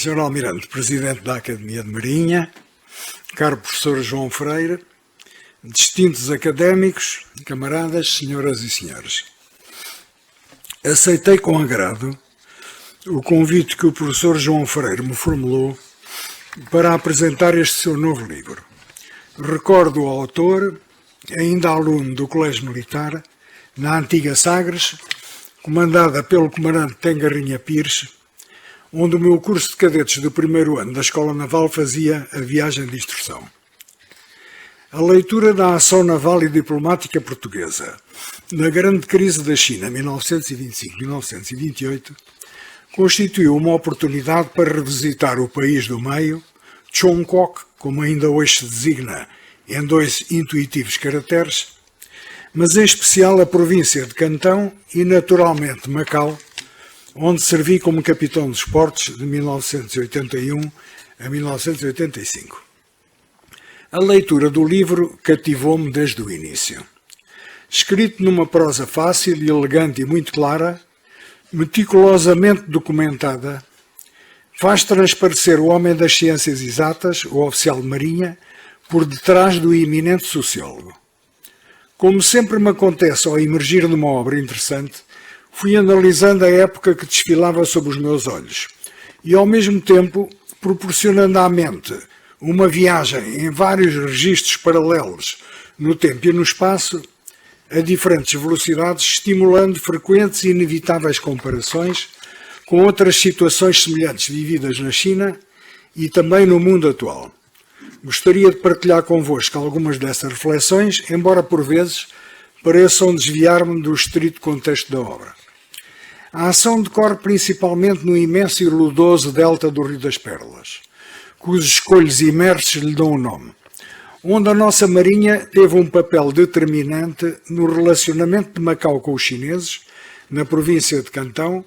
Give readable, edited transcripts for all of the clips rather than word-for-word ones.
Sr. Almirante, Presidente da Academia de Marinha, caro Professor João Freire, distintos académicos, camaradas, senhoras e senhores. Aceitei com agrado o convite que o Professor João Freire me formulou para apresentar este seu novo livro. Recordo o autor, ainda aluno do Colégio Militar, na antiga Sagres, comandada pelo comandante Tengarrinha Pires, onde o meu curso de cadetes do primeiro ano da Escola Naval fazia a viagem de instrução. A leitura da ação naval e diplomática portuguesa na grande crise da China, 1925-1928, constituiu uma oportunidade para revisitar o país do meio, Chongkok, como ainda hoje se designa em dois intuitivos caracteres, mas em especial a província de Cantão e, naturalmente, Macau, onde servi como capitão dos portos de 1981 a 1985. A leitura do livro cativou-me desde o início. Escrito numa prosa fácil e elegante e muito clara, meticulosamente documentada, faz transparecer o homem das ciências exatas, o oficial de marinha, por detrás do eminente sociólogo. Como sempre me acontece ao emergir numa obra interessante, fui analisando a época que desfilava sob os meus olhos e, ao mesmo tempo, proporcionando à mente uma viagem em vários registros paralelos no tempo e no espaço, a diferentes velocidades, estimulando frequentes e inevitáveis comparações com outras situações semelhantes vividas na China e também no mundo atual. Gostaria de partilhar convosco algumas dessas reflexões, embora por vezes pareçam desviar-me do estrito contexto da obra. A ação decorre principalmente no imenso e lodoso delta do Rio das Pérolas, cujos escolhos imersos lhe dão o nome, onde a nossa marinha teve um papel determinante no relacionamento de Macau com os chineses, na província de Cantão,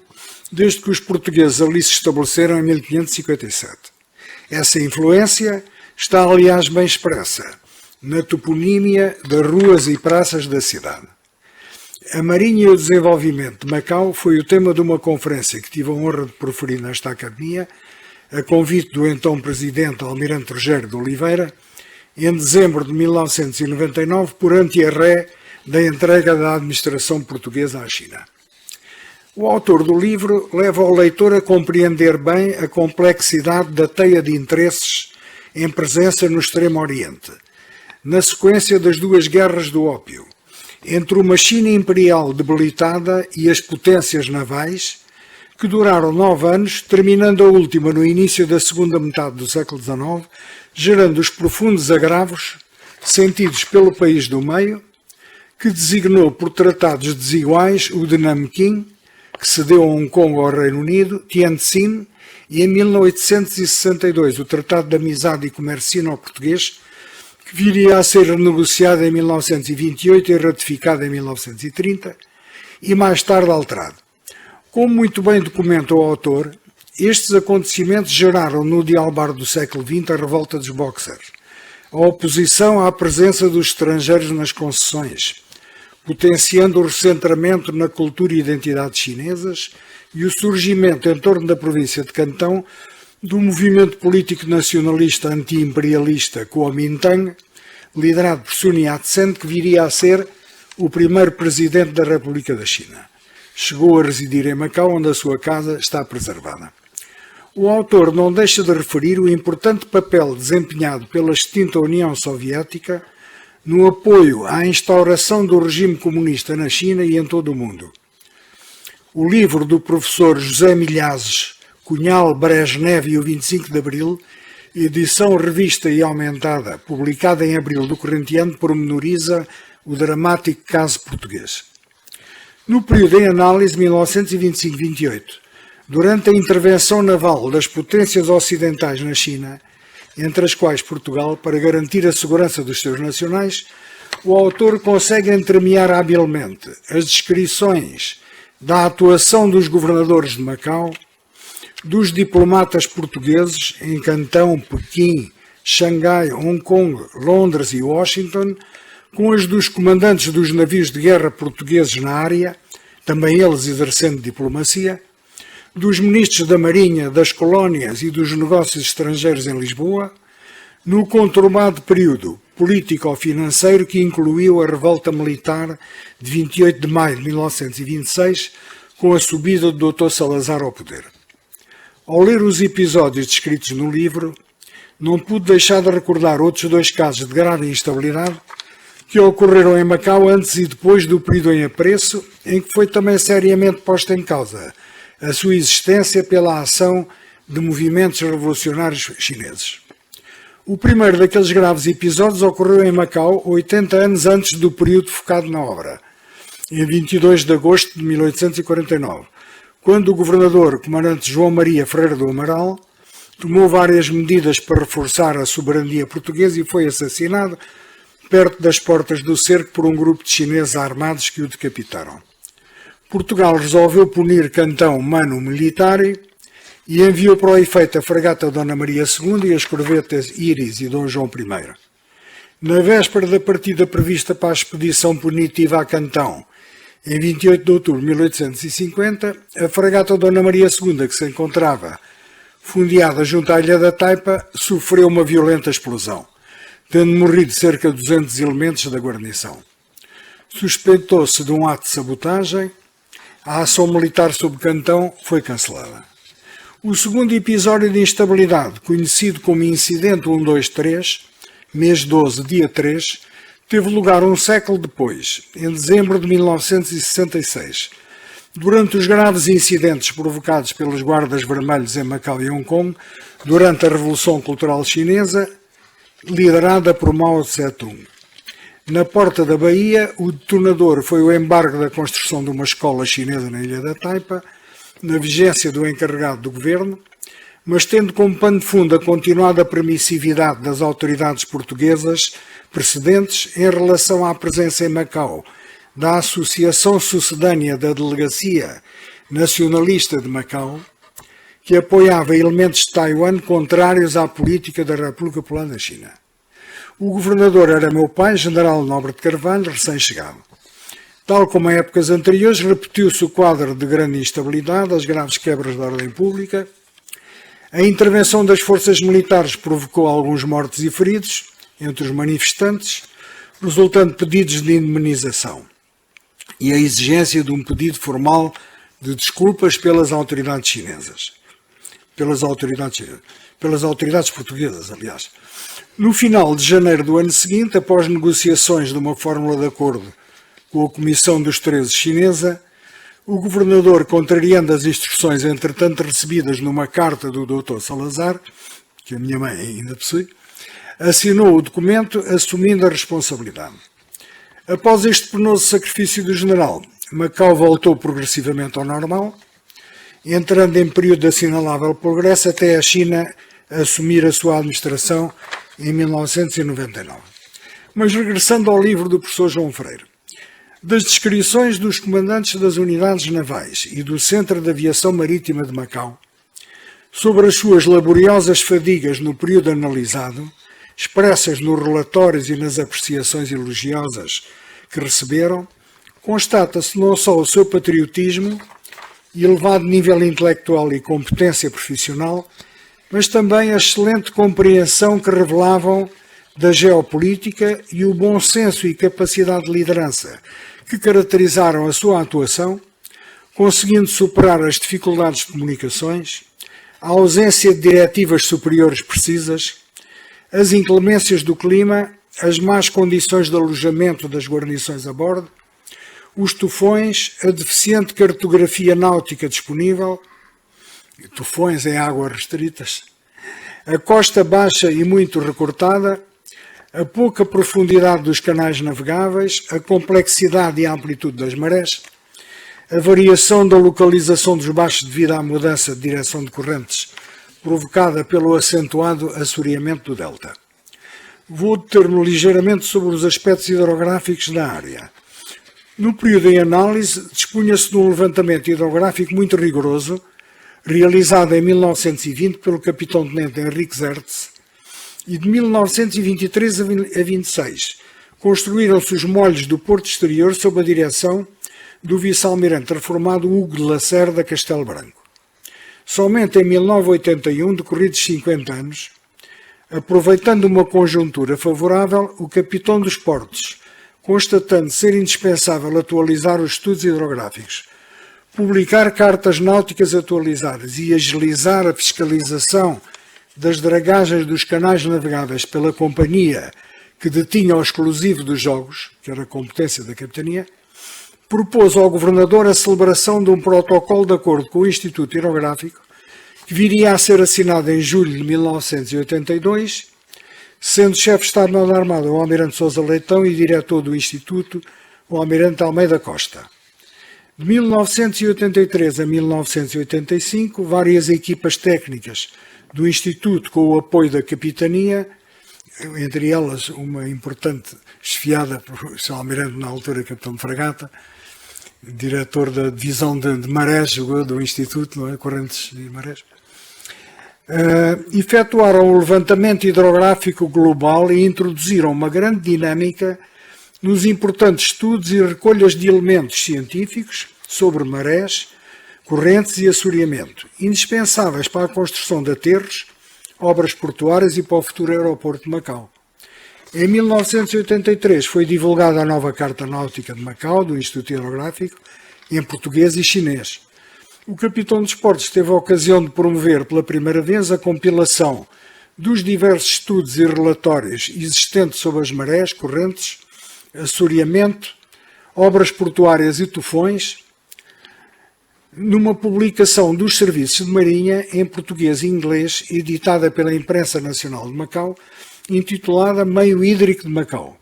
desde que os portugueses ali se estabeleceram em 1557. Essa influência está, aliás, bem expressa na toponímia das ruas e praças da cidade. A Marinha e o desenvolvimento de Macau foi o tema de uma conferência que tive a honra de proferir nesta Academia, a convite do então Presidente Almirante Rogério de Oliveira, em dezembro de 1999, por anti-arré da entrega da administração portuguesa à China. O autor do livro leva o leitor a compreender bem a complexidade da teia de interesses em presença no Extremo Oriente, na sequência das duas guerras do ópio, entre uma China imperial debilitada e as potências navais, que duraram 9 anos, terminando a última no início da segunda metade do século XIX, gerando os profundos agravos sentidos pelo país do meio, que designou por tratados desiguais o de Nanquim, que cedeu a Hong Kong ao Reino Unido, Tientsin, e em 1862 o Tratado de Amizade e Comércio Sino-Português, que viria a ser renegociado em 1928 e ratificado em 1930, e mais tarde alterado. Como muito bem documenta o autor, estes acontecimentos geraram no dialbar do século XX a revolta dos boxers, a oposição à presença dos estrangeiros nas concessões, potenciando o recentramento na cultura e identidade chinesas e o surgimento em torno da província de Cantão do movimento político nacionalista anti-imperialista Kuomintang, liderado por Sun Yat-sen, que viria a ser o primeiro presidente da República da China. Chegou a residir em Macau, onde a sua casa está preservada. O autor não deixa de referir o importante papel desempenhado pela extinta União Soviética no apoio à instauração do regime comunista na China e em todo o mundo. O livro do professor José Milhazes, Cunhal, Brezhnev e o 25 de Abril, edição revista e aumentada, publicada em abril do corrente ano, pormenoriza o dramático caso português. No período em análise 1925-28, durante a intervenção naval das potências ocidentais na China, entre as quais Portugal, para garantir a segurança dos seus nacionais, o autor consegue entremear habilmente as descrições da atuação dos governadores de Macau, dos diplomatas portugueses em Cantão, Pequim, Xangai, Hong Kong, Londres e Washington, com as dos comandantes dos navios de guerra portugueses na área, também eles exercendo diplomacia, dos ministros da Marinha, das Colónias e dos Negócios Estrangeiros em Lisboa, no conturbado período político-financeiro que incluiu a revolta militar de 28 de maio de 1926, com a subida do Dr. Salazar ao poder. Ao ler os episódios descritos no livro, não pude deixar de recordar outros 2 casos de grave instabilidade que ocorreram em Macau antes e depois do período em apreço, em que foi também seriamente posta em causa a sua existência pela ação de movimentos revolucionários chineses. O primeiro daqueles graves episódios ocorreu em Macau 80 anos antes do período focado na obra, em 22 de agosto de 1849, quando o governador comandante João Maria Ferreira do Amaral tomou várias medidas para reforçar a soberania portuguesa e foi assassinado perto das portas do cerco por um grupo de chineses armados que o decapitaram. Portugal resolveu punir Cantão Mano Militare e enviou para o efeito a fragata Dona Maria II e as corvetas Iris e Dom João I. Na véspera da partida prevista para a expedição punitiva a Cantão, em 28 de outubro de 1850, a fragata Dona Maria II, que se encontrava fundeada junto à Ilha da Taipa, sofreu uma violenta explosão, tendo morrido cerca de 200 elementos da guarnição. Suspeitou-se de um ato de sabotagem, a ação militar sobre Cantão foi cancelada. O segundo episódio de instabilidade, conhecido como Incidente 123, mês 12, dia 3, teve lugar um século depois, em dezembro de 1966, durante os graves incidentes provocados pelos guardas vermelhos em Macau e Hong Kong, durante a Revolução Cultural Chinesa, liderada por Mao Tse-tung. Na porta da Bahia, o detonador foi o embargo da construção de uma escola chinesa na Ilha da Taipa, na vigência do encarregado do governo, mas tendo como pano de fundo a continuada permissividade das autoridades portuguesas precedentes em relação à presença em Macau da Associação Sucedânea da Delegacia Nacionalista de Macau, que apoiava elementos de Taiwan contrários à política da República Popular da China. O governador era meu pai, General Nobre de Carvalho, recém-chegado. Tal como em épocas anteriores, repetiu-se o quadro de grande instabilidade, as graves quebras da ordem pública. A intervenção das forças militares provocou alguns mortos e feridos entre os manifestantes, resultando pedidos de indemnização e a exigência de um pedido formal de desculpas pelas autoridades chinesas. Pelas autoridades portuguesas, aliás. No final de janeiro do ano seguinte, após negociações de uma fórmula de acordo com a Comissão dos 13 chinesa, o governador, contrariando as instruções entretanto recebidas numa carta do Dr. Salazar, que a minha mãe ainda possui, assinou o documento assumindo a responsabilidade. Após este penoso sacrifício do general, Macau voltou progressivamente ao normal, entrando em período de assinalável progresso até a China assumir a sua administração em 1999. Mas regressando ao livro do professor João Freire, das descrições dos comandantes das unidades navais e do Centro de Aviação Marítima de Macau sobre as suas laboriosas fadigas no período analisado, expressas nos relatórios e nas apreciações elogiosas que receberam, constata-se não só o seu patriotismo e elevado nível intelectual e competência profissional, mas também a excelente compreensão que revelavam da geopolítica e o bom senso e capacidade de liderança que caracterizaram a sua atuação, conseguindo superar as dificuldades de comunicações, a ausência de diretivas superiores precisas, as inclemências do clima, as más condições de alojamento das guarnições a bordo, os tufões, a deficiente cartografia náutica disponível, tufões em águas restritas, a costa baixa e muito recortada, a pouca profundidade dos canais navegáveis, a complexidade e a amplitude das marés, a variação da localização dos baixos devido à mudança de direção de correntes provocada pelo acentuado assoreamento do delta. Vou deter-me ligeiramente sobre os aspectos hidrográficos da área. No período em análise, dispunha-se de um levantamento hidrográfico muito rigoroso, realizado em 1920 pelo capitão-tenente Henrique Zertz, e de 1923 a 26 construíram-se os molhos do Porto Exterior sob a direção do vice-almirante reformado Hugo de Lacerda Castelo Branco. Somente em 1981, decorridos 50 anos, aproveitando uma conjuntura favorável, o capitão dos portos, constatando ser indispensável atualizar os estudos hidrográficos, publicar cartas náuticas atualizadas e agilizar a fiscalização das dragagens dos canais navegáveis pela companhia que detinha o exclusivo dos jogos, que era a competência da capitania, propôs ao governador a celebração de um protocolo de acordo com o Instituto Hidrográfico, que viria a ser assinado em julho de 1982, sendo chefe de Estado-Maior da Armada o Almirante Sousa Leitão e diretor do Instituto o Almirante Almeida Costa. De 1983 a 1985, várias equipas técnicas do Instituto, com o apoio da Capitania, entre elas uma importante esfiada por o Sr. Almirante, na altura capitão de fragata, diretor da divisão de marés do Instituto, não é? Correntes e marés, efetuaram o levantamento hidrográfico global e introduziram uma grande dinâmica nos importantes estudos e recolhas de elementos científicos sobre marés, correntes e assoreamento, indispensáveis para a construção de aterros, obras portuárias e para o futuro aeroporto de Macau. Em 1983 foi divulgada a nova Carta Náutica de Macau, do Instituto Hidrográfico, em português e chinês. O capitão dos portos teve a ocasião de promover pela primeira vez a compilação dos diversos estudos e relatórios existentes sobre as marés, correntes, assoreamento, obras portuárias e tufões, numa publicação dos Serviços de Marinha em português e inglês, editada pela Imprensa Nacional de Macau, intitulada Meio Hídrico de Macau.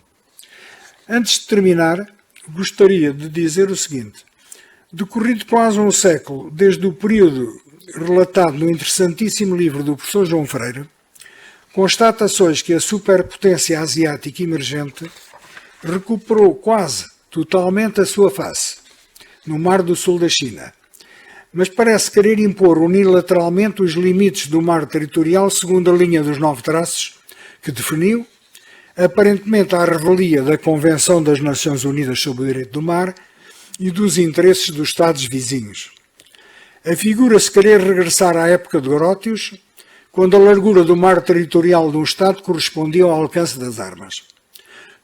Antes de terminar, gostaria de dizer o seguinte. Decorrido quase um século, desde o período relatado no interessantíssimo livro do professor João Freire, constata-se hoje que a superpotência asiática emergente recuperou quase totalmente a sua face, no Mar do Sul da China, mas parece querer impor unilateralmente os limites do mar territorial segundo a linha dos 9 traços que definiu, aparentemente à revelia da Convenção das Nações Unidas sobre o Direito do Mar e dos interesses dos Estados vizinhos. Afigura-se querer regressar à época de Grótios, quando a largura do mar territorial de um Estado correspondia ao alcance das armas.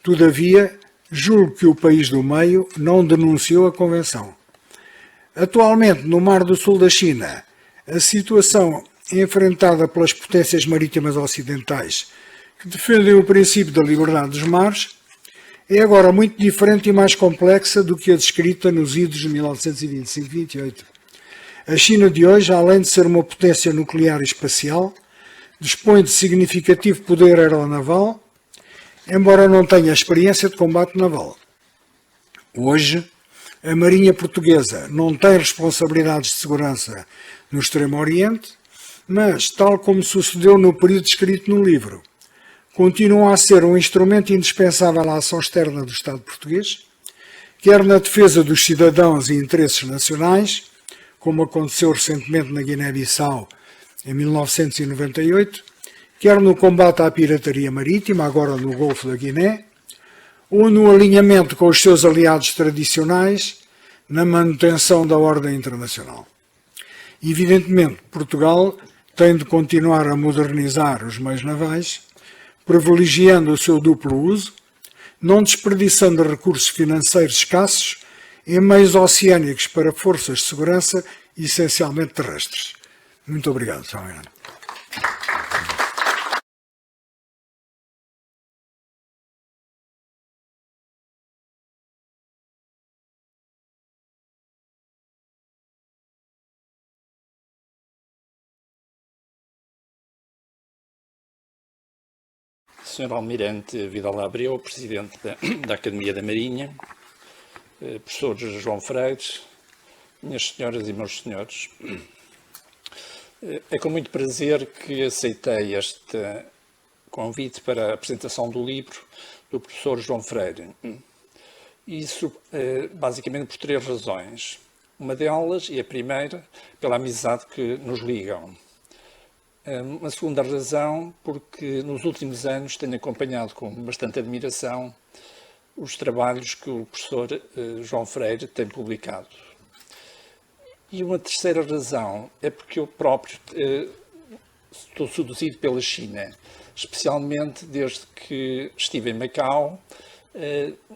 Todavia, julgo que o país do meio não denunciou a Convenção. Atualmente, no Mar do Sul da China, a situação enfrentada pelas potências marítimas ocidentais que defendem o princípio da liberdade dos mares é agora muito diferente e mais complexa do que a descrita nos idos de 1925-28. A China de hoje, além de ser uma potência nuclear e espacial, dispõe de significativo poder aeronaval, embora não tenha experiência de combate naval. Hoje, a Marinha Portuguesa não tem responsabilidades de segurança no Extremo Oriente, mas, tal como sucedeu no período descrito no livro, continua a ser um instrumento indispensável à ação externa do Estado português, quer na defesa dos cidadãos e interesses nacionais, como aconteceu recentemente na Guiné-Bissau em 1998, quer no combate à pirataria marítima, agora no Golfo da Guiné, ou no alinhamento com os seus aliados tradicionais na manutenção da ordem internacional. Evidentemente, Portugal tem de continuar a modernizar os meios navais, privilegiando o seu duplo uso, não desperdiçando recursos financeiros escassos em meios oceânicos para forças de segurança essencialmente terrestres. Muito obrigado, Sr. Almirante. Sr. Almirante Vidal Abreu, Presidente da Academia da Marinha, Professor João Freire, minhas senhoras e meus senhores, é com muito prazer que aceitei este convite para a apresentação do livro do Professor João Freire. Isso basicamente por 3 razões. Uma delas, e a primeira, pela amizade que nos ligam. Uma segunda razão, porque nos últimos anos tenho acompanhado com bastante admiração os trabalhos que o professor João Freire tem publicado. E uma terceira razão é porque eu próprio estou seduzido pela China, especialmente desde que estive em Macau,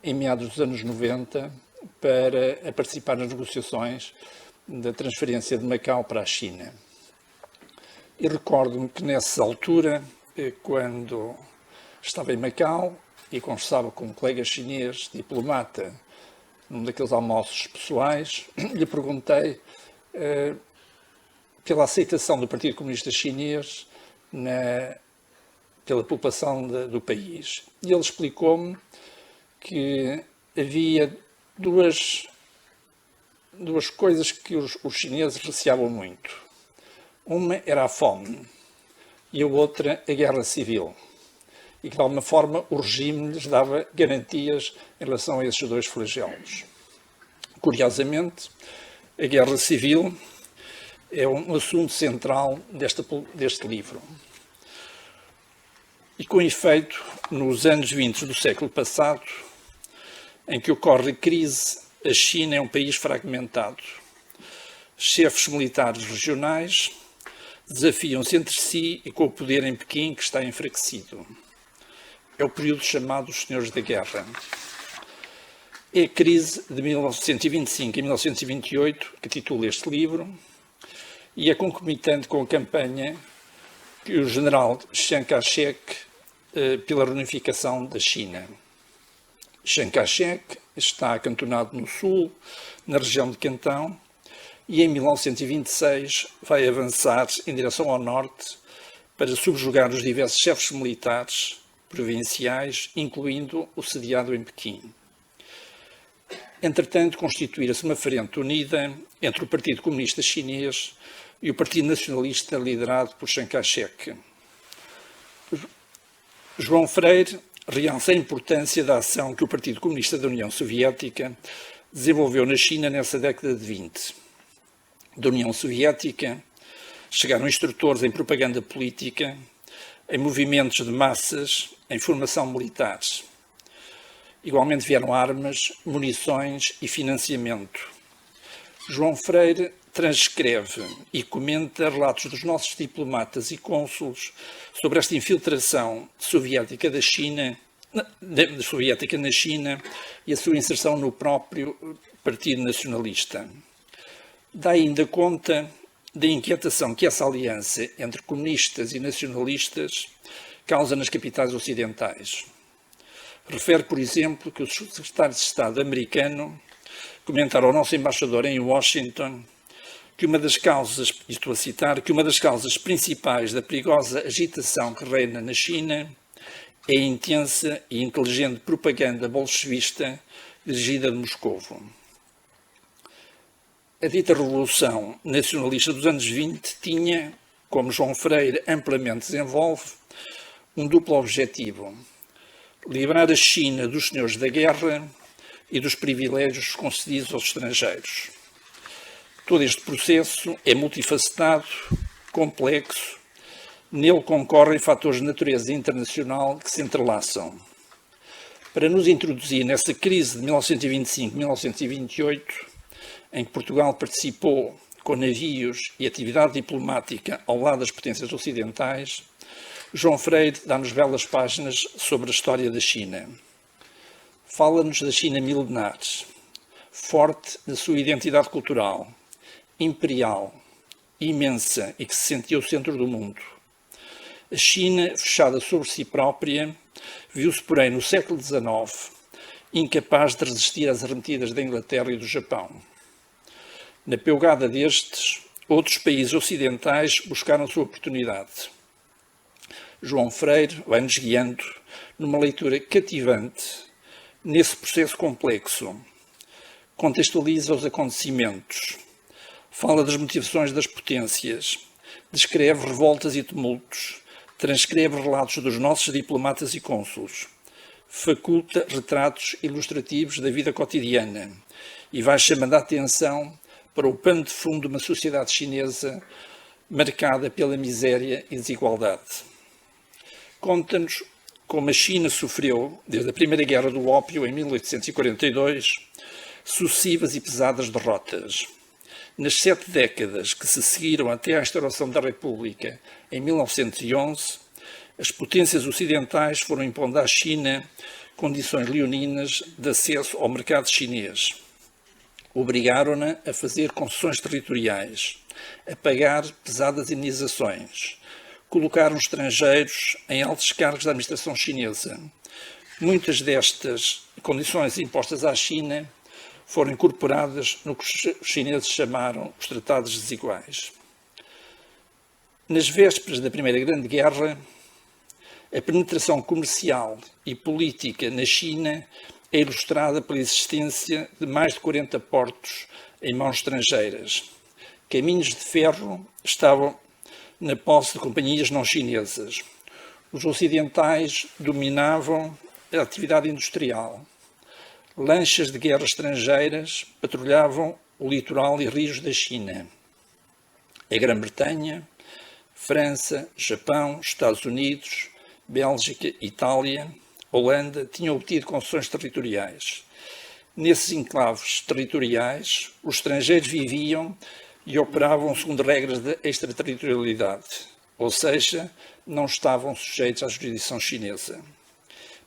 em meados dos anos 90, para participar nas negociações da transferência de Macau para a China. E recordo-me que nessa altura, quando estava em Macau e conversava com um colega chinês, diplomata, num daqueles almoços pessoais, lhe perguntei pela aceitação do Partido Comunista Chinês pela população do país. E ele explicou-me que havia duas coisas que os chineses receavam muito. Uma era a fome e a outra a guerra civil. E que, de alguma forma, o regime lhes dava garantias em relação a esses dois flagelos. Curiosamente, a guerra civil é um assunto central deste livro. E, com efeito, nos anos 20 do século passado, em que ocorre a crise, a China é um país fragmentado. Chefes militares regionais desafiam-se entre si e com o poder em Pequim que está enfraquecido. É o período chamado os Senhores da Guerra. É a crise de 1925 e 1928 que titula este livro e é concomitante com a campanha que o general Chiang Kai-shek pela reunificação da China. Chiang Kai-shek está acantonado no sul, na região de Cantão, e em 1926 vai avançar em direção ao norte para subjugar os diversos chefes militares provinciais, incluindo o sediado em Pequim. Entretanto, constituíra-se uma frente unida entre o Partido Comunista Chinês e o Partido Nacionalista liderado por Chiang Kai-shek. João Freire realça a importância da ação que o Partido Comunista da União Soviética desenvolveu na China nessa década de 20. Da União Soviética chegaram instrutores em propaganda política, em movimentos de massas, em formação militar. Igualmente vieram armas, munições e financiamento. João Freire transcreve e comenta relatos dos nossos diplomatas e cônsules sobre esta infiltração soviética na China e a sua inserção no próprio Partido Nacionalista. Dá ainda conta da inquietação que essa aliança entre comunistas e nacionalistas causa nas capitais ocidentais. Refere, por exemplo, que o secretário de Estado americano comentaram ao nosso embaixador em Washington que uma das causas, e estou a citar, que uma das causas principais da perigosa agitação que reina na China é a intensa e inteligente propaganda bolchevista dirigida de Moscovo. A dita Revolução Nacionalista dos anos 20 tinha, como João Freire amplamente desenvolve, um duplo objetivo: livrar a China dos senhores da guerra e dos privilégios concedidos aos estrangeiros. Todo este processo é multifacetado, complexo, nele concorrem fatores de natureza internacional que se entrelaçam. Para nos introduzir nessa crise de 1925-1928, em que Portugal participou com navios e atividade diplomática ao lado das potências ocidentais, João Freire dá-nos belas páginas sobre a história da China. Fala-nos da China milenar, forte na sua identidade cultural, imperial, imensa e que se sentia o centro do mundo. A China, fechada sobre si própria, viu-se, porém, no século XIX, incapaz de resistir às arremetidas da Inglaterra e do Japão. Na pegada destes, outros países ocidentais buscaram sua oportunidade. João Freire vai-nos guiando numa leitura cativante nesse processo complexo. Contextualiza os acontecimentos, fala das motivações das potências, descreve revoltas e tumultos, transcreve relatos dos nossos diplomatas e cônsules, faculta retratos ilustrativos da vida cotidiana e vai chamando a atenção para o pano de fundo de uma sociedade chinesa marcada pela miséria e desigualdade. Conta-nos como a China sofreu, desde a Primeira Guerra do Ópio, em 1842, sucessivas e pesadas derrotas. Nas 7 décadas que se seguiram até à instauração da República, em 1911, as potências ocidentais foram impondo à China condições leoninas de acesso ao mercado chinês. Obrigaram-na a fazer concessões territoriais, a pagar pesadas indenizações, colocaram estrangeiros em altos cargos da administração chinesa. Muitas destas condições impostas à China foram incorporadas no que os chineses chamaram os Tratados Desiguais. Nas vésperas da Primeira Grande Guerra, a penetração comercial e política na China é ilustrada pela existência de mais de 40 portos em mãos estrangeiras. Caminhos de ferro estavam na posse de companhias não chinesas. Os ocidentais dominavam a atividade industrial. Lanchas de guerra estrangeiras patrulhavam o litoral e rios da China. A Grã-Bretanha, França, Japão, Estados Unidos, Bélgica, Itália, Holanda tinham obtido concessões territoriais. Nesses enclaves territoriais, os estrangeiros viviam e operavam segundo regras de extraterritorialidade, ou seja, não estavam sujeitos à jurisdição chinesa.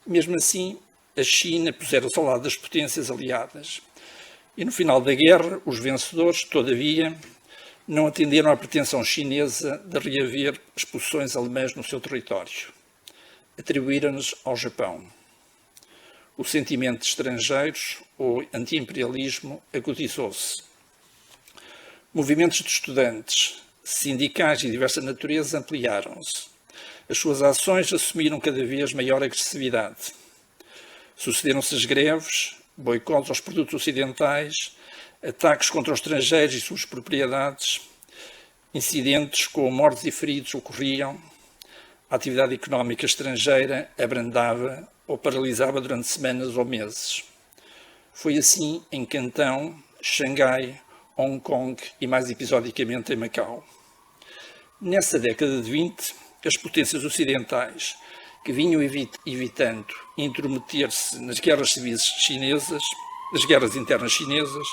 Mesmo assim, a China pusera-se ao lado das potências aliadas. E no final da guerra, os vencedores, todavia, não atenderam à pretensão chinesa de reaver as posições alemãs no seu território. Atribuíram-nos ao Japão. O sentimento de estrangeiros, ou anti-imperialismo, agudizou-se. Movimentos de estudantes, sindicais e de diversa natureza ampliaram-se. As suas ações assumiram cada vez maior agressividade. Sucederam-se as greves, boicotes aos produtos ocidentais, ataques contra os estrangeiros e suas propriedades, incidentes com mortes e feridos ocorriam, a atividade económica estrangeira abrandava ou paralisava durante semanas ou meses. Foi assim em Cantão, Xangai, Hong Kong e mais episodicamente em Macau. Nessa década de 20, as potências ocidentais, que vinham evitando intrometer-se nas guerras civis chinesas, nas guerras internas chinesas,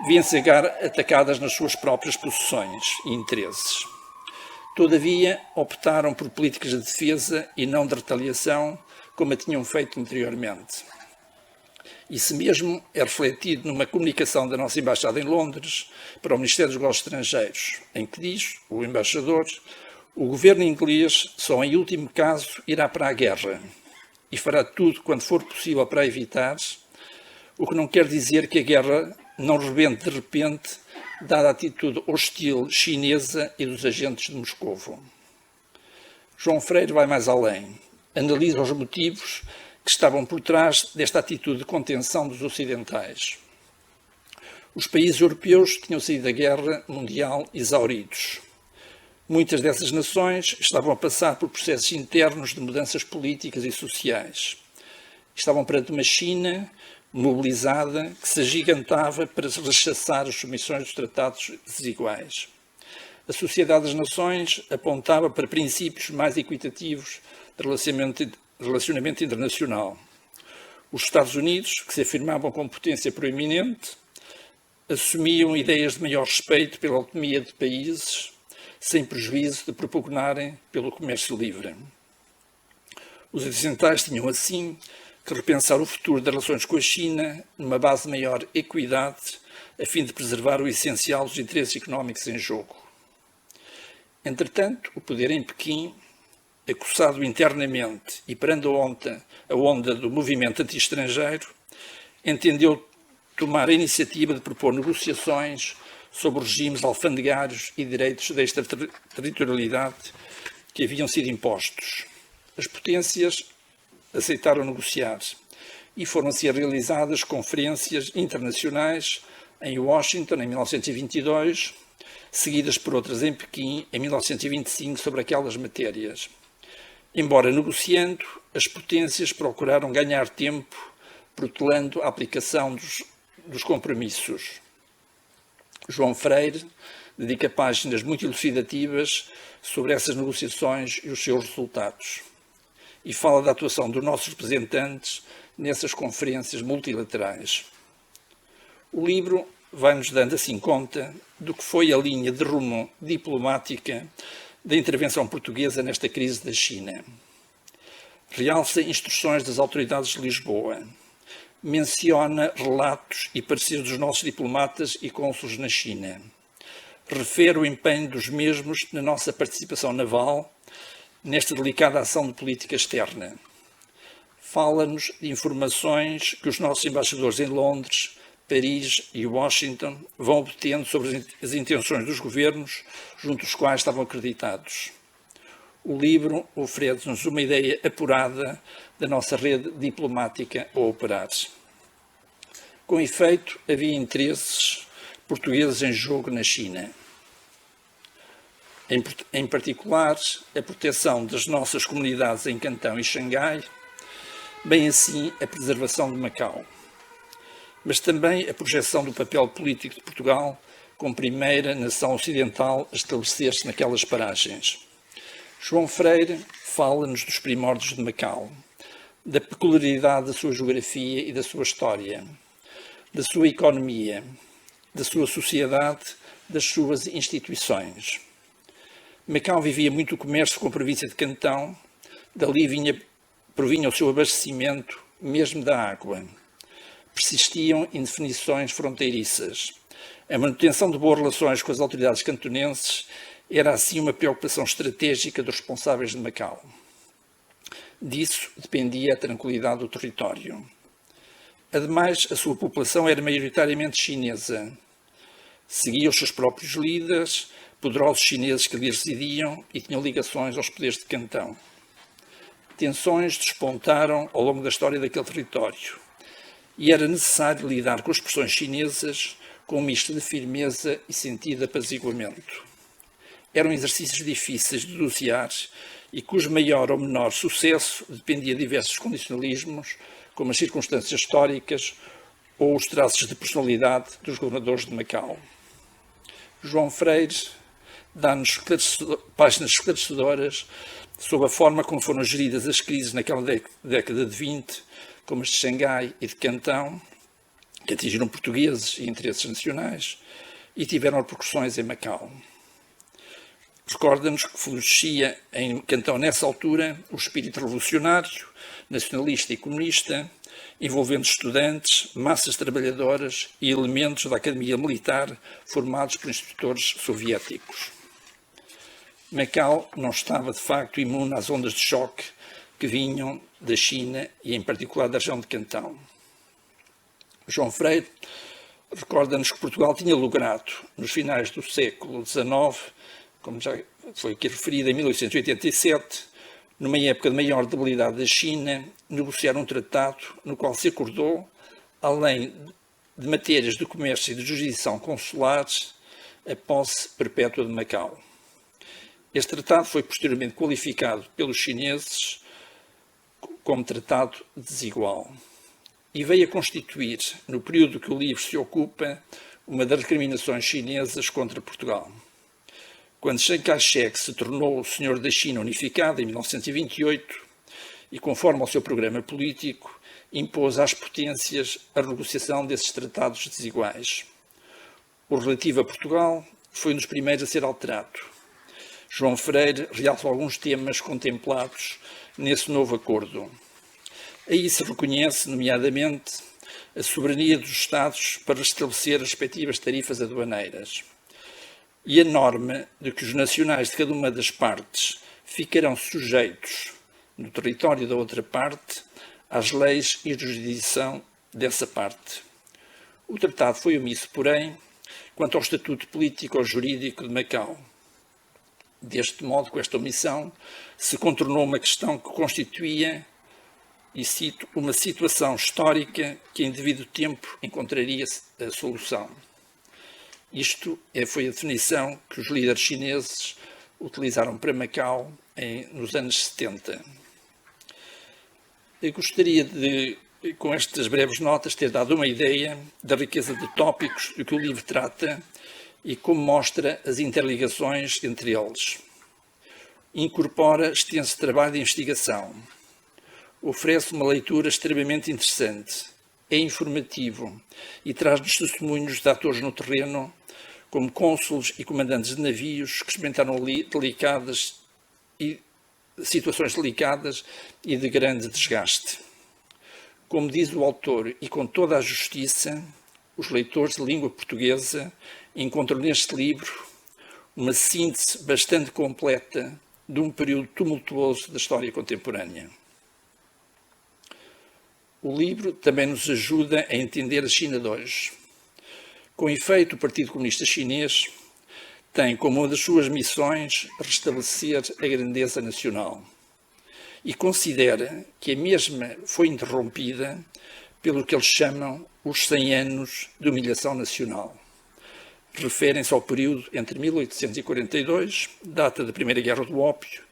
viam-se atacadas nas suas próprias posições e interesses. Todavia, optaram por políticas de defesa e não de retaliação, como a tinham feito anteriormente. Isso mesmo é refletido numa comunicação da nossa Embaixada em Londres para o Ministério dos Negócios Estrangeiros, em que diz o embaixador: o governo inglês só em último caso irá para a guerra e fará tudo quanto for possível para evitar, o que não quer dizer que a guerra não rebente de repente, dada a atitude hostil chinesa e dos agentes de Moscovo. João Freire vai mais além. Analisa os motivos que estavam por trás desta atitude de contenção dos ocidentais. Os países europeus tinham saído da guerra mundial exauridos. Muitas dessas nações estavam a passar por processos internos de mudanças políticas e sociais. Estavam perante uma China mobilizada que se agigantava para rechaçar as submissões dos tratados desiguais. A Sociedade das Nações apontava para princípios mais equitativos de relacionamento internacional. Os Estados Unidos, que se afirmavam como potência proeminente, assumiam ideias de maior respeito pela autonomia de países, sem prejuízo de propugnarem pelo comércio livre. Os ocidentais tinham, assim, que repensar o futuro das relações com a China numa base de maior equidade, a fim de preservar o essencial dos interesses económicos em jogo. Entretanto, o poder em Pequim, acossado internamente e perante a onda do movimento anti-estrangeiro, entendeu tomar a iniciativa de propor negociações sobre os regimes alfandegários e direitos da extraterritorialidade que haviam sido impostos. As potências aceitaram negociar e foram ser realizadas conferências internacionais em Washington em 1922, seguidas por outras em Pequim em 1925 sobre aquelas matérias. Embora negociando, as potências procuraram ganhar tempo, protelando a aplicação dos compromissos. João Freire dedica páginas muito elucidativas sobre essas negociações e os seus resultados. E fala da atuação dos nossos representantes nessas conferências multilaterais. O livro vai-nos dando assim conta do que foi a linha de rumo diplomática da intervenção portuguesa nesta crise da China. Realça instruções das autoridades de Lisboa, menciona relatos e pareceres dos nossos diplomatas e cônsules na China, refere o empenho dos mesmos na nossa participação naval nesta delicada ação de política externa. Fala-nos de informações que os nossos embaixadores em Londres, Paris e Washington vão obtendo sobre as intenções dos governos junto aos quais estavam acreditados. O livro oferece-nos uma ideia apurada da nossa rede diplomática a operar. Com efeito, havia interesses portugueses em jogo na China. Em particular, a proteção das nossas comunidades em Cantão e Xangai, bem assim a preservação de Macau, mas também a projeção do papel político de Portugal como primeira nação ocidental a estabelecer-se naquelas paragens. João Freire fala-nos dos primórdios de Macau, da peculiaridade da sua geografia e da sua história, da sua economia, da sua sociedade, das suas instituições. Macau vivia muito o comércio com a província de Cantão, dali provinha o seu abastecimento, mesmo da água. Persistiam indefinições fronteiriças. A manutenção de boas relações com as autoridades cantonenses era assim uma preocupação estratégica dos responsáveis de Macau. Disso dependia a tranquilidade do território. Ademais, a sua população era maioritariamente chinesa. Seguia os seus próprios líderes, poderosos chineses que ali residiam e tinham ligações aos poderes de Cantão. Tensões despontaram ao longo da história daquele território e era necessário lidar com as pressões chinesas com um misto de firmeza e sentido de apaziguamento. Eram exercícios difíceis de dosear e cujo maior ou menor sucesso dependia de diversos condicionalismos, como as circunstâncias históricas ou os traços de personalidade dos governadores de Macau. João Freire dá-nos páginas esclarecedoras sobre a forma como foram geridas as crises naquela década de 20, como as de Xangai e de Cantão, que atingiram portugueses e interesses nacionais e tiveram repercussões em Macau. Recorda-nos que florescia em Cantão, nessa altura, o espírito revolucionário, nacionalista e comunista, envolvendo estudantes, massas trabalhadoras e elementos da Academia Militar formados por instrutores soviéticos. Macau não estava, de facto, imune às ondas de choque que vinham da China e, em particular, da região de Cantão. João Freire recorda-nos que Portugal tinha logrado, nos finais do século XIX, como já foi aqui referido, em 1887, numa época de maior debilidade da China, negociar um tratado no qual se acordou, além de matérias de comércio e de jurisdição consulares, a posse perpétua de Macau. Este tratado foi posteriormente qualificado pelos chineses como tratado desigual e veio a constituir, no período que o livro se ocupa, uma das recriminações chinesas contra Portugal. Quando Chiang Kai-shek se tornou o senhor da China unificada em 1928 e, conforme ao seu programa político, impôs às potências a renegociação desses tratados desiguais. O relativo a Portugal foi um dos primeiros a ser alterado. João Freire realça alguns temas contemplados nesse novo acordo. Aí se reconhece, nomeadamente, a soberania dos Estados para estabelecer as respectivas tarifas aduaneiras e a norma de que os nacionais de cada uma das partes ficarão sujeitos, no território da outra parte, às leis e jurisdição dessa parte. O tratado foi omisso, porém, quanto ao estatuto político ou jurídico de Macau. Deste modo, com esta omissão, se contornou uma questão que constituía, e cito, uma situação histórica que em devido tempo encontraria a solução. Isto foi a definição que os líderes chineses utilizaram para Macau nos anos 70. Eu gostaria de, com estas breves notas, ter dado uma ideia da riqueza de tópicos de que o livro trata e como mostra as interligações entre eles. Incorpora extenso trabalho de investigação. Oferece uma leitura extremamente interessante, é informativo e traz-nos testemunhos de atores no terreno, como cônsules e comandantes de navios que experimentaram situações delicadas e de grande desgaste. Como diz o autor, e com toda a justiça, os leitores de língua portuguesa encontram neste livro uma síntese bastante completa de um período tumultuoso da história contemporânea. O livro também nos ajuda a entender a China de hoje. Com efeito, o Partido Comunista Chinês tem como uma das suas missões restabelecer a grandeza nacional e considera que a mesma foi interrompida pelo que eles chamam os 100 anos de humilhação nacional. Referem-se ao período entre 1842, data da Primeira Guerra do Ópio,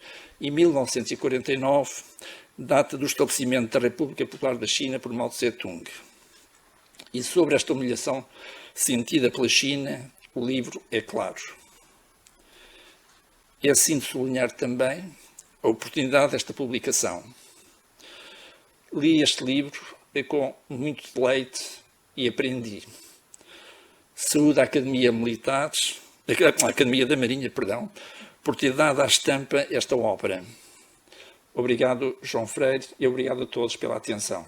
e 1949, data do estabelecimento da República Popular da China por Mao Tse-tung. E sobre esta humilhação sentida pela China, o livro é claro. É assim de sublinhar também a oportunidade desta publicação. Li este livro com muito deleite e aprendi. Saúde à Academia da Marinha, por ter dado à estampa esta obra. Obrigado, João Freire, e obrigado a todos pela atenção.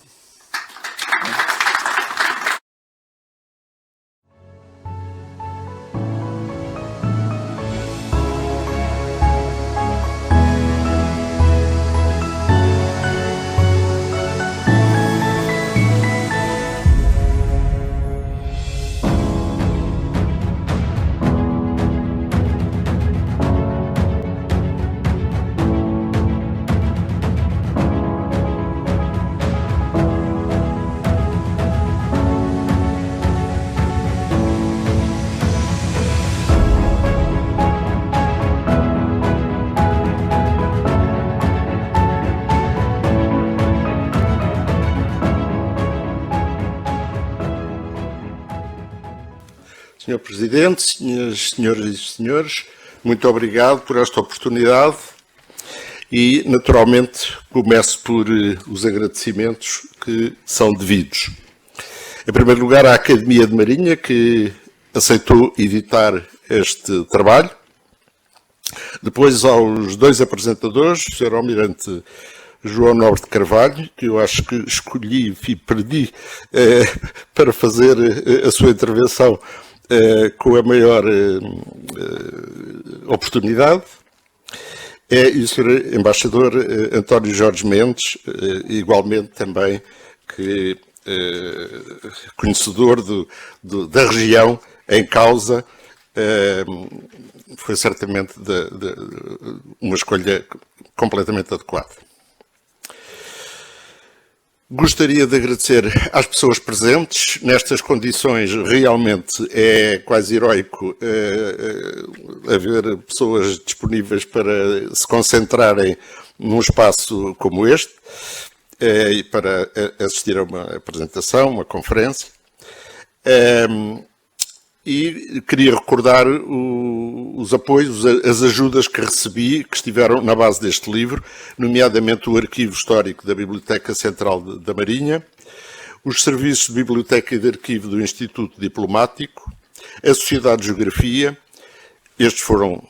Senhor Presidente, senhoras e senhores, muito obrigado por esta oportunidade e, naturalmente, começo por os agradecimentos que são devidos. Em primeiro lugar, à Academia de Marinha, que aceitou editar este trabalho. Depois, aos dois apresentadores, o Sr. Almirante João Nobre de Carvalho, que eu acho que escolhi e perdi para fazer a sua intervenção com a maior oportunidade, e o Sr. Embaixador António Jorge Mendes, igualmente também que conhecedor da região em causa, foi certamente uma escolha completamente adequada. Gostaria de agradecer às pessoas presentes. Nestas condições, realmente é quase heroico haver pessoas disponíveis para se concentrarem num espaço como este e para assistir a uma apresentação, uma conferência. E queria recordar os apoios, as ajudas que recebi, que estiveram na base deste livro, nomeadamente o Arquivo Histórico da Biblioteca Central da Marinha, os Serviços de Biblioteca e de Arquivo do Instituto Diplomático, a Sociedade de Geografia. Estes foram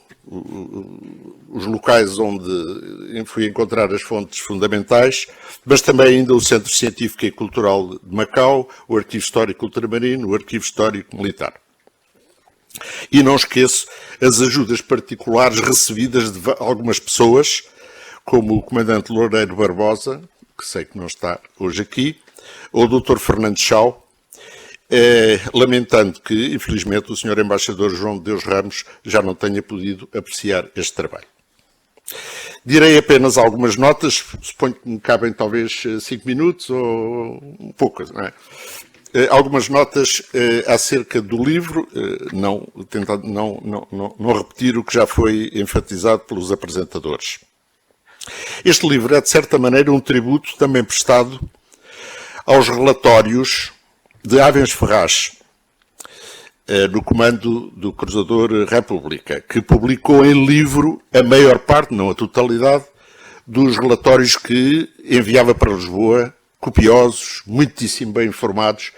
os locais onde fui encontrar as fontes fundamentais, mas também ainda o Centro Científico e Cultural de Macau, o Arquivo Histórico Ultramarino, o Arquivo Histórico Militar. E não esqueço as ajudas particulares recebidas de algumas pessoas, como o Comandante Loureiro Barbosa, que sei que não está hoje aqui, ou o Dr. Fernando Chau, lamentando que, infelizmente, o Sr. Embaixador João de Deus Ramos já não tenha podido apreciar este trabalho. Direi apenas algumas notas, suponho que me cabem talvez 5 minutos ou poucas, não é? Algumas notas acerca do livro, não repetir o que já foi enfatizado pelos apresentadores. Este livro é, de certa maneira, um tributo também prestado aos relatórios de Avens Ferraz, no comando do Cruzador República, que publicou em livro a maior parte, não a totalidade, dos relatórios que enviava para Lisboa copiosos, muitíssimo bem informados,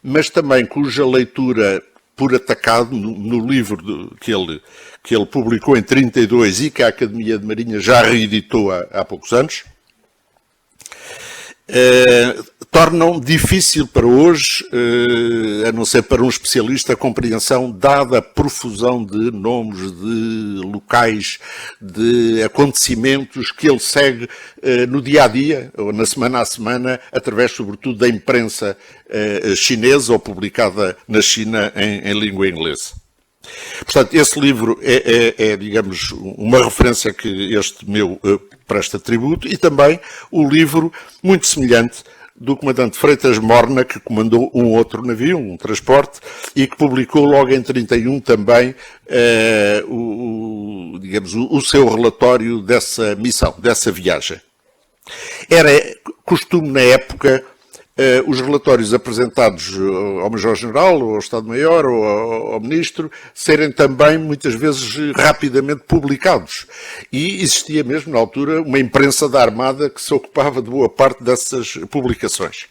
mas também cuja leitura por atacado no livro que ele publicou em 32 e que a Academia de Marinha já reeditou há poucos anos, tornam difícil para hoje, a não ser para um especialista, a compreensão, dada a profusão de nomes, de locais, de acontecimentos que ele segue no dia-a-dia, ou na semana a semana, através, sobretudo, da imprensa chinesa ou publicada na China em língua inglesa. Portanto, esse livro é, digamos, uma referência que este meu presta tributo, e também o livro muito semelhante do comandante Freitas Morna, que comandou um outro navio, um transporte, e que publicou logo em 31 também digamos, o seu relatório dessa missão, dessa viagem. Era costume na época os relatórios apresentados ao Major-General, ou ao Estado-Maior, ou ao Ministro, serem também, muitas vezes, rapidamente publicados. E existia mesmo, na altura, uma imprensa da Armada que se ocupava de boa parte dessas publicações.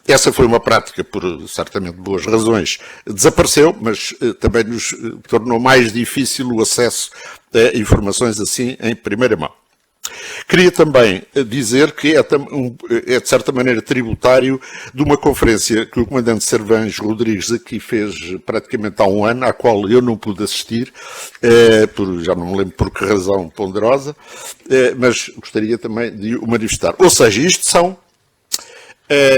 Essa foi uma prática, por certamente boas razões, desapareceu, mas também nos tornou mais difícil o acesso a informações assim em primeira mão. Queria também dizer que é de certa maneira tributário de uma conferência que o comandante Servães Rodrigues aqui fez praticamente há um ano, à qual eu não pude assistir, já não me lembro por que razão ponderosa, mas gostaria também de o manifestar. Ou seja, isto são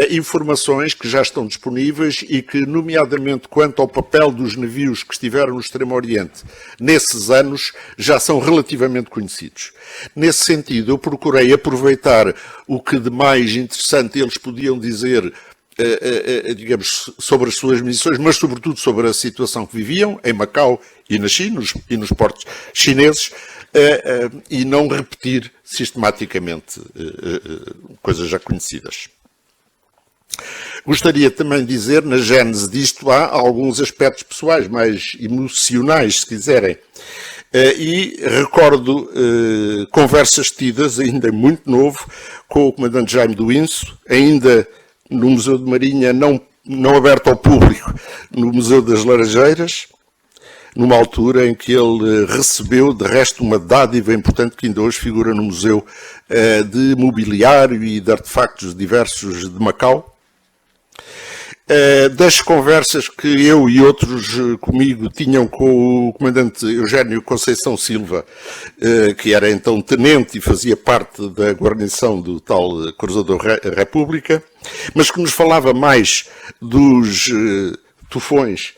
informações que já estão disponíveis e que, nomeadamente quanto ao papel dos navios que estiveram no Extremo Oriente nesses anos, já são relativamente conhecidos. Nesse sentido, eu procurei aproveitar o que de mais interessante eles podiam dizer, digamos, sobre as suas missões, mas sobretudo sobre a situação que viviam em Macau e na China e nos portos chineses, e não repetir sistematicamente coisas já conhecidas. Gostaria também de dizer, na gênese disto, há alguns aspectos pessoais, mais emocionais, se quiserem. E recordo conversas tidas, ainda muito novo, com o comandante Jaime do Inso, ainda no Museu de Marinha, não aberto ao público, no Museu das Laranjeiras, numa altura em que ele recebeu, de resto, uma dádiva importante que ainda hoje figura no Museu de Mobiliário e de Artefactos Diversos de Macau. Das conversas que eu e outros comigo tinham com o comandante Eugênio Conceição Silva, que era então tenente e fazia parte da guarnição do tal Cruzador República, mas que nos falava mais dos tufões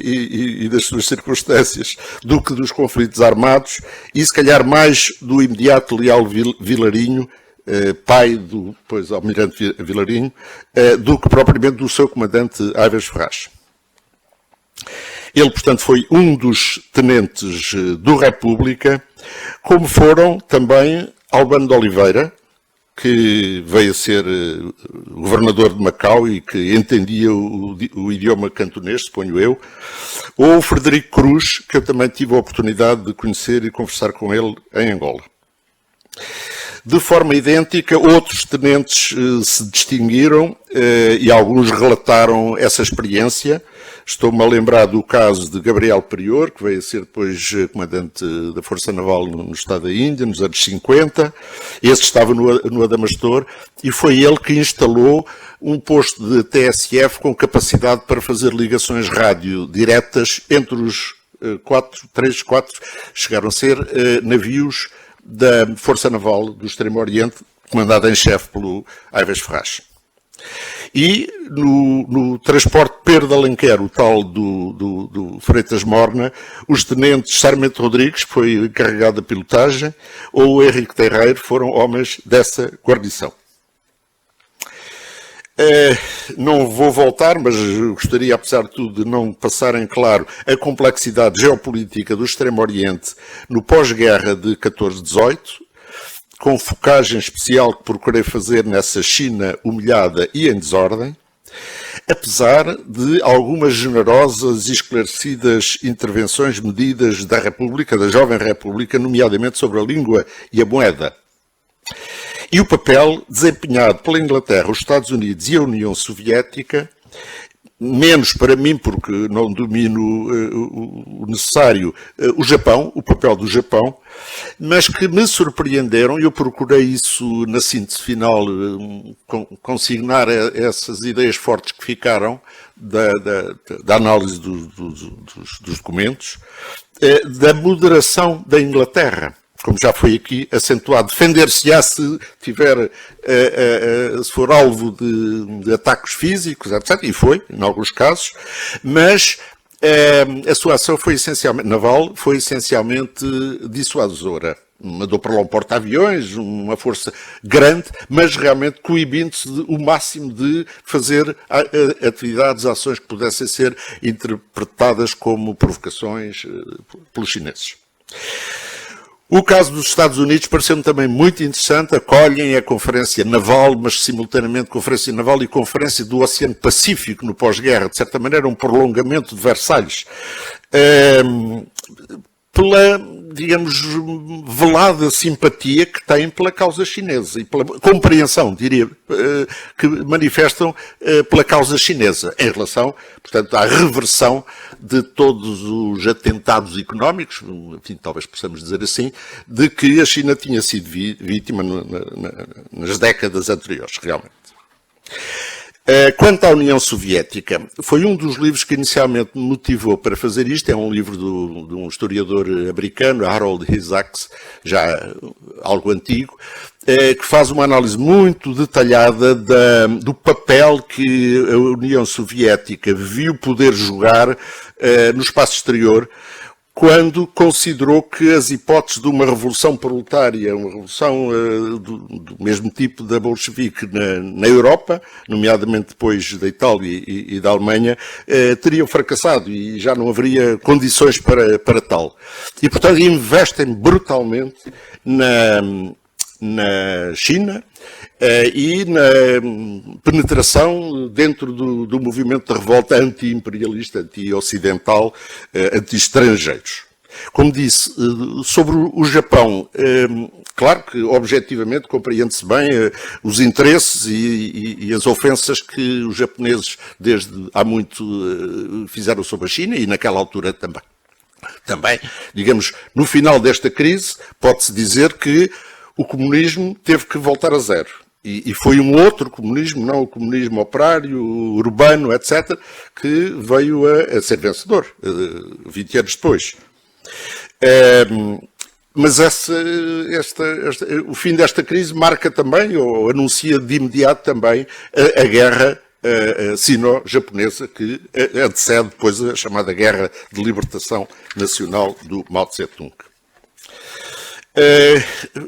e das suas circunstâncias do que dos conflitos armados, e se calhar mais do imediato Leal Vilarinho, pai do almirante Vilarinho, do que propriamente do seu comandante Aires Ferraz. Ele, portanto, foi um dos tenentes do República, como foram também Albano de Oliveira, que veio a ser governador de Macau e que entendia o idioma cantonês, suponho eu, ou Frederico Cruz, que eu também tive a oportunidade de conhecer e conversar com ele em Angola. De forma idêntica, outros tenentes se distinguiram e alguns relataram essa experiência. Estou-me a lembrar do caso de Gabriel Prior, que veio a ser depois comandante da Força Naval no Estado da Índia, nos anos 50. Esse estava no Adamastor e foi ele que instalou um posto de TSF com capacidade para fazer ligações rádio diretas entre os 4, chegaram a ser navios da Força Naval do Extremo Oriente, comandada em chefe pelo Aires Ferraz. E no transporte Pedro de Alenquer, o tal do Freitas Morna, os tenentes Sarmento Rodrigues, que foi encarregado da pilotagem, ou o Henrique Terreiro, foram homens dessa guarnição. Não vou voltar, mas gostaria, apesar de tudo, de não passar em claro a complexidade geopolítica do Extremo Oriente no pós-guerra de 14-18, com focagem especial que procurei fazer nessa China humilhada e em desordem, apesar de algumas generosas e esclarecidas intervenções medidas da República, da Jovem República, nomeadamente sobre a língua e a moeda. E o papel desempenhado pela Inglaterra, os Estados Unidos e a União Soviética, menos para mim, porque não domino o necessário, o Japão, o papel do Japão, mas que me surpreenderam, e eu procurei isso na síntese final, consignar essas ideias fortes que ficaram da análise dos documentos, da moderação da Inglaterra. Como já foi aqui acentuado, defender-se-á se for alvo de ataques físicos, etc. E foi, em alguns casos, mas a sua ação foi essencialmente, naval, foi essencialmente dissuasora. Mandou para lá um porta-aviões, uma força grande, mas realmente coibindo-se o máximo de fazer atividades, ações que pudessem ser interpretadas como provocações pelos chineses. O caso dos Estados Unidos pareceu-me também muito interessante. Acolhem a Conferência Naval, mas simultaneamente Conferência Naval e Conferência do Oceano Pacífico no pós-guerra. De certa maneira, um prolongamento de Versalhes. Pela, digamos, velada simpatia que têm pela causa chinesa e pela compreensão, diria, que manifestam pela causa chinesa em relação, portanto, à reversão de todos os atentados económicos, enfim, talvez possamos dizer assim, de que a China tinha sido vítima nas décadas anteriores, realmente. Quanto à União Soviética, foi um dos livros que inicialmente me motivou para fazer isto. É um livro de um historiador americano, Harold Isaacs, já algo antigo, que faz uma análise muito detalhada do papel que a União Soviética viu poder jogar no espaço exterior, quando considerou que as hipóteses de uma revolução proletária, uma revolução do mesmo tipo da bolchevique na Europa, nomeadamente depois da Itália e da Alemanha, teriam fracassado e já não haveria condições para tal. E, portanto, investem brutalmente na China e na penetração dentro do movimento de revolta anti-imperialista, anti-ocidental, anti-estrangeiros. Como disse, sobre o Japão, claro que objetivamente compreende-se bem os interesses e as ofensas que os japoneses desde há muito fizeram sobre a China e naquela altura também. Também, digamos, no final desta crise, pode-se dizer que o comunismo teve que voltar a zero. E foi um outro comunismo, não o comunismo operário, urbano, etc., que veio a ser vencedor, 20 anos depois. Mas o fim desta crise marca também, ou anuncia de imediato também, a guerra sino-japonesa, que antecede depois a chamada Guerra de Libertação Nacional do Mao Tse-tung.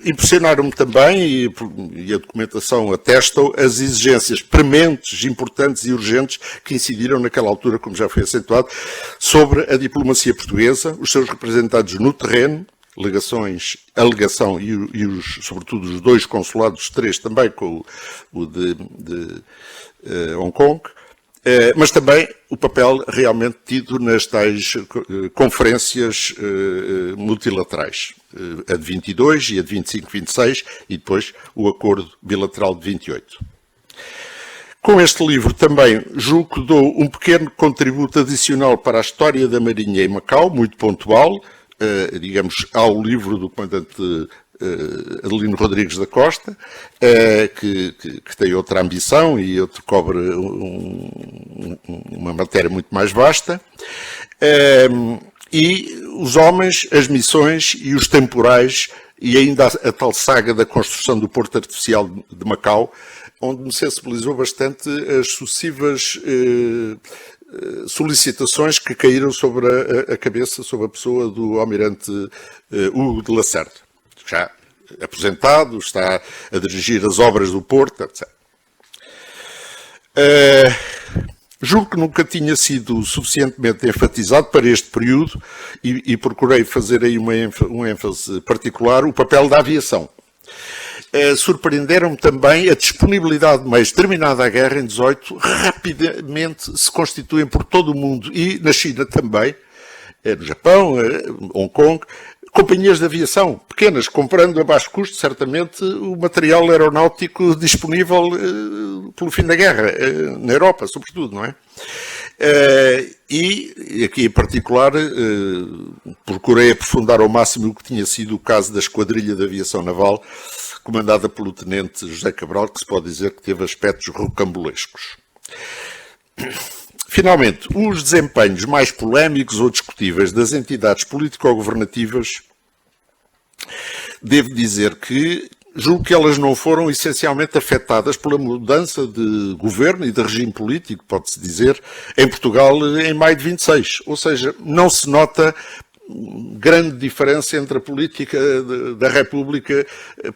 Impressionaram-me também, e a documentação atesta, as exigências prementes, importantes e urgentes que incidiram naquela altura, como já foi acentuado, sobre a diplomacia portuguesa, os seus representantes no terreno, a legação sobretudo os dois consulados, três também, com o de Hong Kong, mas também o papel realmente tido nas tais conferências multilaterais, a de 22 e a de 25-26, e depois o acordo bilateral de 28. Com este livro também julgo que dou um pequeno contributo adicional para a história da Marinha em Macau, muito pontual, digamos, ao livro do comandante Adelino Rodrigues da Costa, que tem outra ambição e outro cobre uma matéria muito mais vasta, e os homens, as missões e os temporais, e ainda a tal saga da construção do Porto Artificial de Macau, onde me sensibilizou bastante as sucessivas solicitações que caíram sobre a cabeça, sobre a pessoa do almirante Hugo de Lacerda, já aposentado, está a dirigir as obras do Porto, etc. Julgo que nunca tinha sido suficientemente enfatizado para este período e procurei fazer aí uma ênfase particular, o papel da aviação. Surpreenderam-me também a disponibilidade de meios. Terminada a guerra em 18, rapidamente se constituem por todo o mundo e na China também, no Japão, Hong Kong, companhias de aviação pequenas, comprando a baixo custo, certamente, o material aeronáutico disponível pelo fim da guerra, na Europa, sobretudo, não é? E aqui em particular procurei aprofundar ao máximo o que tinha sido o caso da Esquadrilha de Aviação Naval, comandada pelo Tenente José Cabral, que se pode dizer que teve aspectos rocambolescos. Finalmente, os desempenhos mais polémicos ou discutíveis das entidades político-governativas, devo dizer que julgo que elas não foram essencialmente afetadas pela mudança de governo e de regime político, pode-se dizer, em Portugal em maio de 26. Ou seja, não se nota grande diferença entre a política da República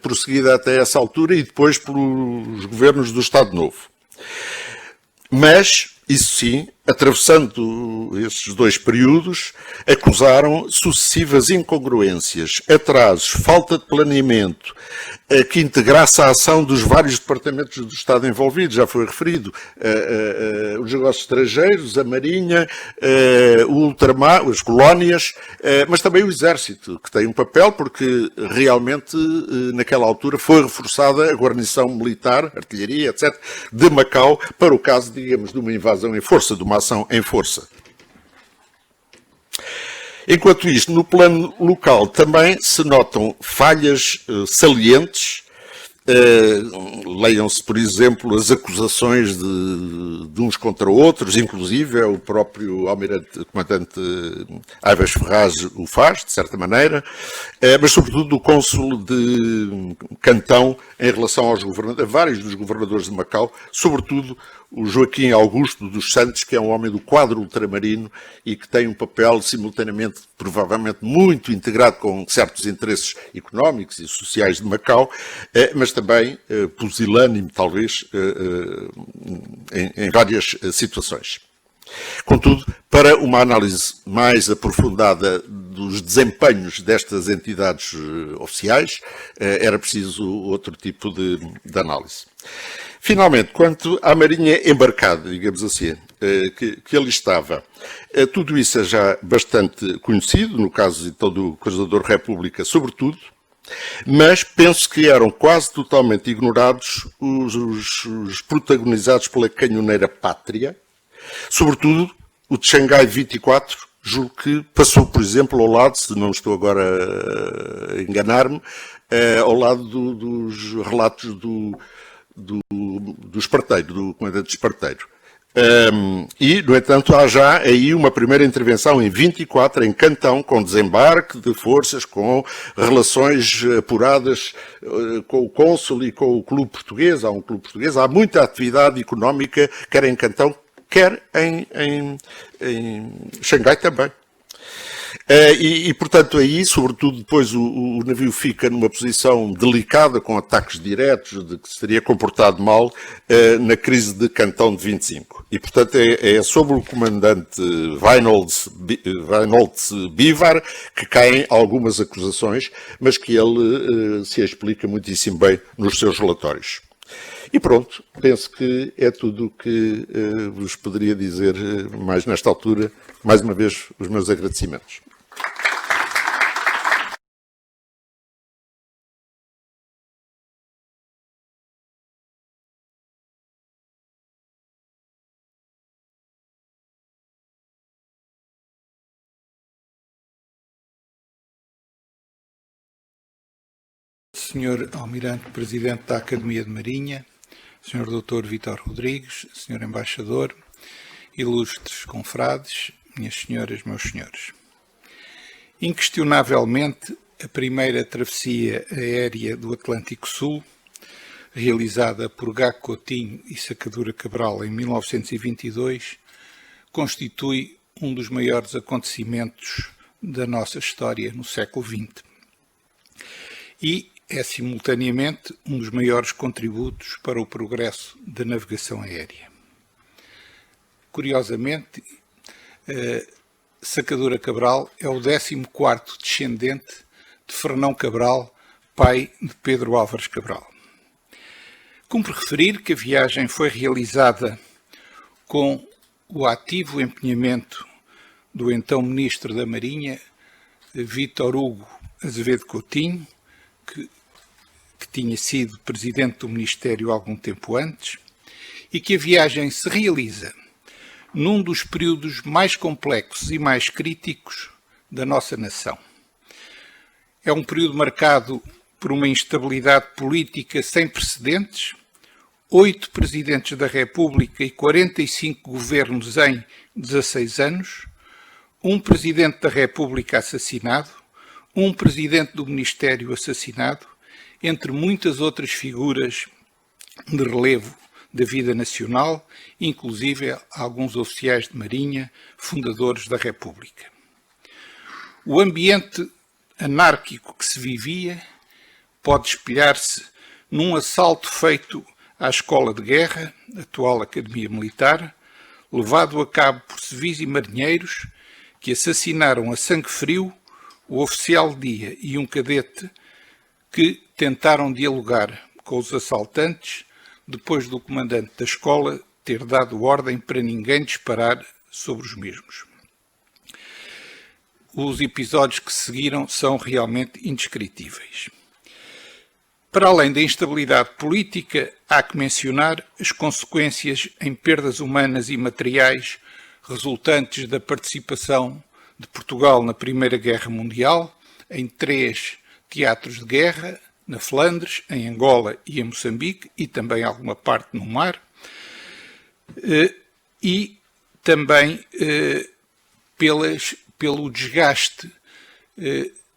prosseguida até essa altura e depois pelos governos do Estado Novo. Mas, isso sim, atravessando esses dois períodos, acusaram sucessivas incongruências, atrasos, falta de planeamento, que integrasse a ação dos vários departamentos do Estado envolvidos, já foi referido, os negócios estrangeiros, a Marinha, o ultramar, as colónias, mas também o Exército, que tem um papel, porque realmente, naquela altura, foi reforçada a guarnição militar, artilharia, etc., de Macau, para o caso, digamos, de uma invasão em força, de uma ação em força. Enquanto isto, no plano local também se notam falhas salientes. Leiam-se, por exemplo, as acusações de uns contra outros, inclusive o próprio almirante, comandante Aivas Ferraz o faz, de certa maneira, mas sobretudo do cônsul de Cantão em relação aos a vários dos governadores de Macau, sobretudo o Joaquim Augusto dos Santos, que é um homem do quadro ultramarino e que tem um papel simultaneamente, provavelmente, muito integrado com certos interesses económicos e sociais de Macau, mas também pusilânime, talvez, em várias situações. Contudo, para uma análise mais aprofundada dos desempenhos destas entidades oficiais, era preciso outro tipo de análise. Finalmente, quanto à Marinha embarcada, digamos assim, que ali estava, tudo isso é já bastante conhecido, no caso então do Cruzador República, sobretudo, mas penso que eram quase totalmente ignorados os protagonizados pela canhoneira Pátria, sobretudo o de Xangai 24, julgo que passou, por exemplo, ao lado, se não estou agora a enganar-me, ao lado dos relatos do Esparteiro, do comandante Esparteiro. E, no entanto, há já aí uma primeira intervenção em 24, em Cantão, com desembarque de forças, com relações apuradas com o cônsul e com o clube português. Há um clube português, há muita atividade económica, quer em Cantão, quer em Xangai também. Portanto, aí, sobretudo, depois o navio fica numa posição delicada, com ataques diretos, de que se teria comportado mal na crise de Cantão de 25. E, portanto, é sobre o comandante Weinhold Bivar que caem algumas acusações, mas que ele se explica muitíssimo bem nos seus relatórios. E pronto, penso que é tudo o que vos poderia dizer mais nesta altura. Mais uma vez, os meus agradecimentos. Senhor Almirante Presidente da Academia de Marinha, Senhor Dr. Vítor Rodrigues, Senhor Embaixador, ilustres confrades, minhas senhoras, meus senhores. Inquestionavelmente, a primeira travessia aérea do Atlântico Sul, realizada por Gago Coutinho e Sacadura Cabral em 1922, constitui um dos maiores acontecimentos da nossa história no século XX. E é simultaneamente um dos maiores contributos para o progresso da navegação aérea. Curiosamente, Sacadura Cabral é o 14º descendente de Fernão Cabral, pai de Pedro Álvares Cabral. Cumpre referir que a viagem foi realizada com o ativo empenhamento do então Ministro da Marinha, Vítor Hugo Azevedo Coutinho, que tinha sido presidente do Ministério algum tempo antes, e que a viagem se realiza num dos períodos mais complexos e mais críticos da nossa nação. É um período marcado por uma instabilidade política sem precedentes, 8 presidentes da República e 45 governos em 16 anos, um presidente da República assassinado, um presidente do Ministério assassinado, entre muitas outras figuras de relevo da vida nacional, inclusive alguns oficiais de marinha, fundadores da República. O ambiente anárquico que se vivia pode espelhar-se num assalto feito à Escola de Guerra, atual Academia Militar, levado a cabo por civis e marinheiros que assassinaram a sangue frio o oficial de dia e um cadete que tentaram dialogar com os assaltantes depois do comandante da escola ter dado ordem para ninguém disparar sobre os mesmos. Os episódios que seguiram são realmente indescritíveis. Para além da instabilidade política, há que mencionar as consequências em perdas humanas e materiais resultantes da participação de Portugal na Primeira Guerra Mundial, em 3 teatros de guerra, na Flandres, em Angola e em Moçambique, e também alguma parte no mar, e também pelo desgaste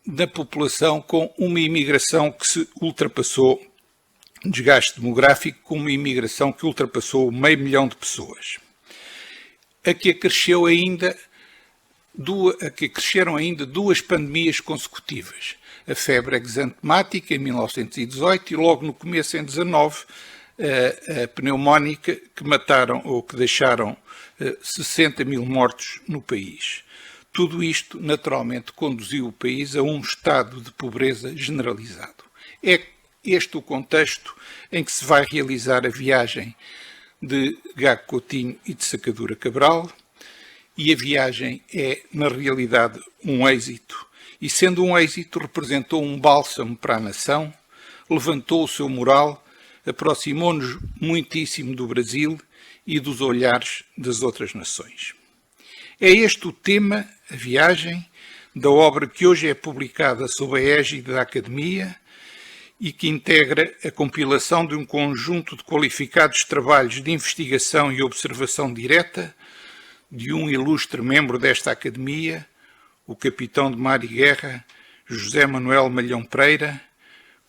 da população com uma imigração que se ultrapassou, desgaste demográfico com uma imigração que ultrapassou 500 mil de pessoas. A que acresceram ainda 2 pandemias consecutivas. A febre exantemática em 1918 e logo no começo em 19 a pneumónica que mataram ou que deixaram 60 mil mortos no país. Tudo isto naturalmente conduziu o país a um estado de pobreza generalizado. É este o contexto em que se vai realizar a viagem de Gago Coutinho e de Sacadura Cabral, e a viagem é, na realidade, um êxito. E sendo um êxito, representou um bálsamo para a nação, levantou o seu moral, aproximou-nos muitíssimo do Brasil e dos olhares das outras nações. É este o tema, a viagem, da obra que hoje é publicada sob a égide da Academia e que integra a compilação de um conjunto de qualificados trabalhos de investigação e observação direta de um ilustre membro desta Academia, o capitão de mar e guerra, José Manuel Malhão Pereira,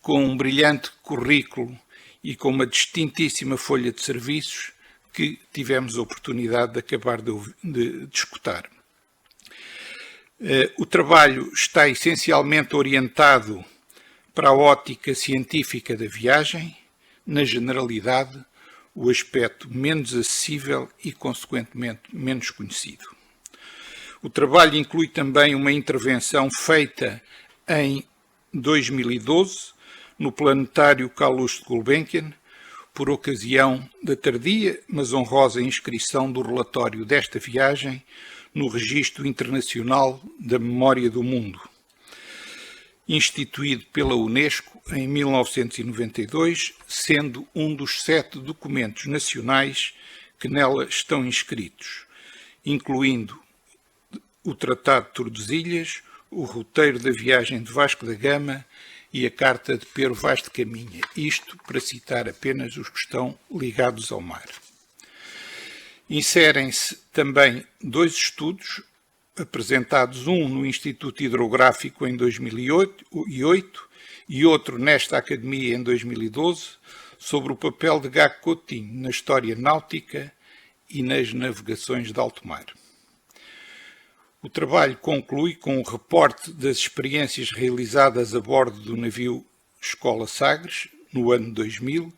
com um brilhante currículo e com uma distintíssima folha de serviços que tivemos a oportunidade de acabar de discutir. O trabalho está essencialmente orientado para a ótica científica da viagem, na generalidade, o aspecto menos acessível e, consequentemente, menos conhecido. O trabalho inclui também uma intervenção feita em 2012 no planetário Calouste Gulbenkian, por ocasião da tardia, mas honrosa inscrição do relatório desta viagem no Registro Internacional da Memória do Mundo, instituído pela Unesco em 1992, sendo um dos 7 documentos nacionais que nela estão inscritos, incluindo o Tratado de Tordesilhas, o roteiro da viagem de Vasco da Gama e a Carta de Pero Vaz de Caminha. Isto para citar apenas os que estão ligados ao mar. Inserem-se também 2 estudos, apresentados um no Instituto Hidrográfico em 2008 e outro nesta Academia em 2012, sobre o papel de Gago Coutinho na história náutica e nas navegações de alto mar. O trabalho conclui com um reporte das experiências realizadas a bordo do navio Escola Sagres, no ano 2000,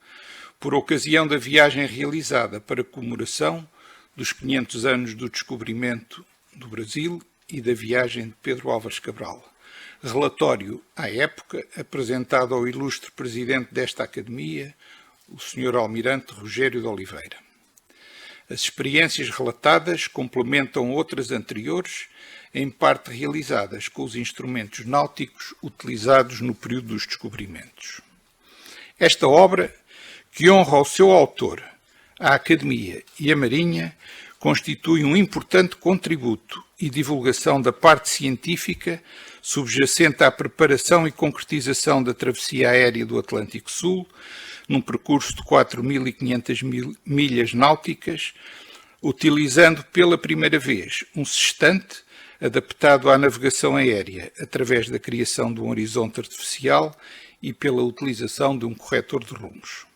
por ocasião da viagem realizada para comemoração dos 500 anos do descobrimento do Brasil e da viagem de Pedro Álvares Cabral. Relatório, à época, apresentado ao ilustre presidente desta Academia, o Sr. Almirante Rogério de Oliveira. As experiências relatadas complementam outras anteriores, em parte realizadas com os instrumentos náuticos utilizados no período dos descobrimentos. Esta obra, que honra o seu autor, a Academia e a Marinha, constitui um importante contributo e divulgação da parte científica subjacente à preparação e concretização da travessia aérea do Atlântico Sul, num percurso de 4.500 milhas náuticas, utilizando pela primeira vez um sextante adaptado à navegação aérea através da criação de um horizonte artificial e pela utilização de um corretor de rumos.